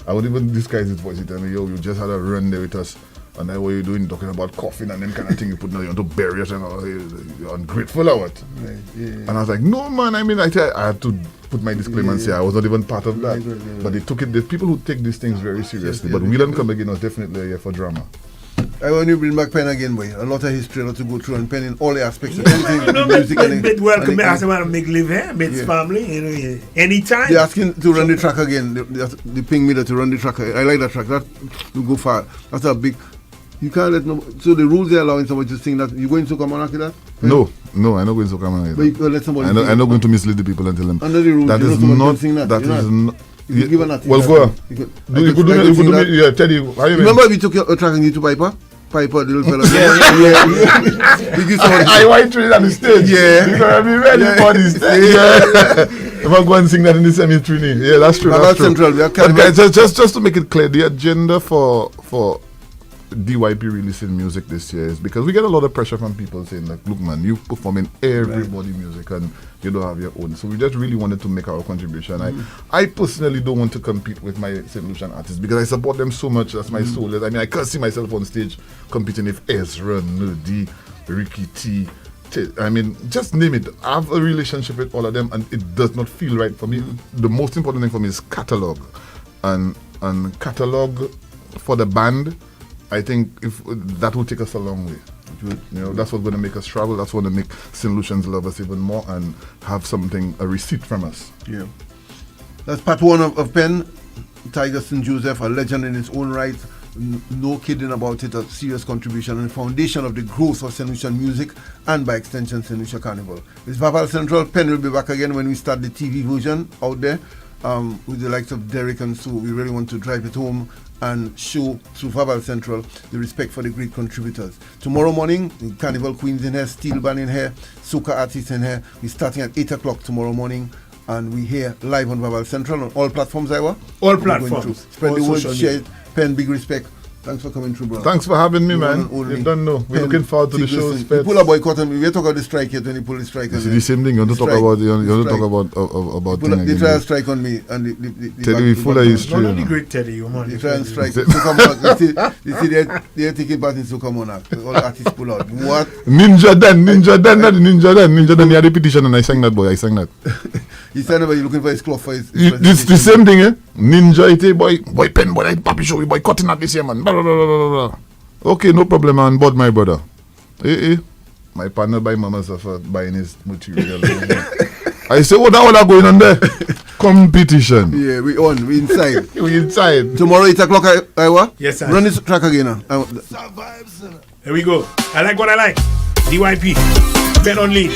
I would even disguise his voice, he tell me, yo, you just had a run there with us, and then what you doing, talking about coughing and them kind of thing, you put on to bury us, and you're ungrateful or what? Right, yeah. And I was like, no man, I mean, I had to put my disclaimer and say I was not even part of that. Right. But they took it, there's people who take these things very seriously, but Wheel and Come Again was definitely a year for drama. I want you to bring back Pen again, boy. A lot of history, a lot to go through, and Pen in all the aspects of anything, music and welcome me. I want to make live here, Mates family, anytime. They're asking to run the track again. They ping me that to run the track. I like that track. That will go far. That's a big. You can't let no. So the rules they're allowing somebody to sing that. You going to come on after that? No, I'm not going to come on. But you let somebody. I'm not going to mislead the people and tell them. Under the rules, that is not. That is not. You give an well, go on. You could do me. Yeah, Teddy. How you remember we took your track and you to Piper? Piper, the little fella. I went through it on the stage. Yeah. You're going to be ready for this. Yeah. If I go and sing that in the semi-training. Yeah, that's true. That's true. Central, just to make it clear, the agenda for DYP releasing music this year is because we get a lot of pressure from people saying like, look man, you performing everybody music and you don't have your own. So we just really wanted to make our contribution. I personally don't want to compete with my St. Lucian artists because I support them so much. That's my soul. I mean, I can't see myself on stage competing with Ezra, Nudi, Ricky T. I mean, just name it. I have a relationship with all of them and it does not feel right for me. The most important thing for me is catalog. And catalog for the band, I think if that will take us a long way. That's what's going to make us travel. That's what's going to make St. Lucians love us even more and have something, a receipt from us. Yeah. That's part one of Pen. Tiger St. Joseph, a legend in his own right. No kidding about it, a serious contribution and foundation of the growth of St. Lucian music and by extension St. Lucia Carnival. It's Vaval Central. Pen will be back again when we start the TV version out there with the likes of Derek and Sue. We really want to drive it home and show through Vaval Central the respect for the great contributors. Tomorrow morning, Carnival Queens in here, Steel Band in here, soca artists in here. We're starting at 8 o'clock tomorrow morning, and we here live on Vaval Central on all platforms, Iowa. All platforms. Spread the word, share it. Pen, big respect. Thanks for coming through, bro. Thanks for having me, man. You don't know. We're looking forward to the show. You pull a boycott and we're talking about the strike yet when you pull the strike. It's the same thing. You want to talk about. You want to talk about. They try to strike on me and Teddy, we full of history. Not the great Teddy, you man. They try and strike. You see, they're taking part in Soca Monarch. All artists pull out. What? Ninja Dan. He had a petition and I sang that, boy. I sang that. He said, "You're looking for his cloth for his." It's the same thing, eh? Ninja, boy, Pen, boy, papi show, boy, cutting at this year, man. Blah, blah, blah, blah, blah. Okay, no problem, man. But my brother, my partner by mama suffer buying his material. I say, what that going on there? Competition. Yeah, we on. We inside. We inside. Tomorrow 8 o'clock, Iowa. Yes, sir. Run this track again. Here we go. I like what I like. DYP. Bet on lead.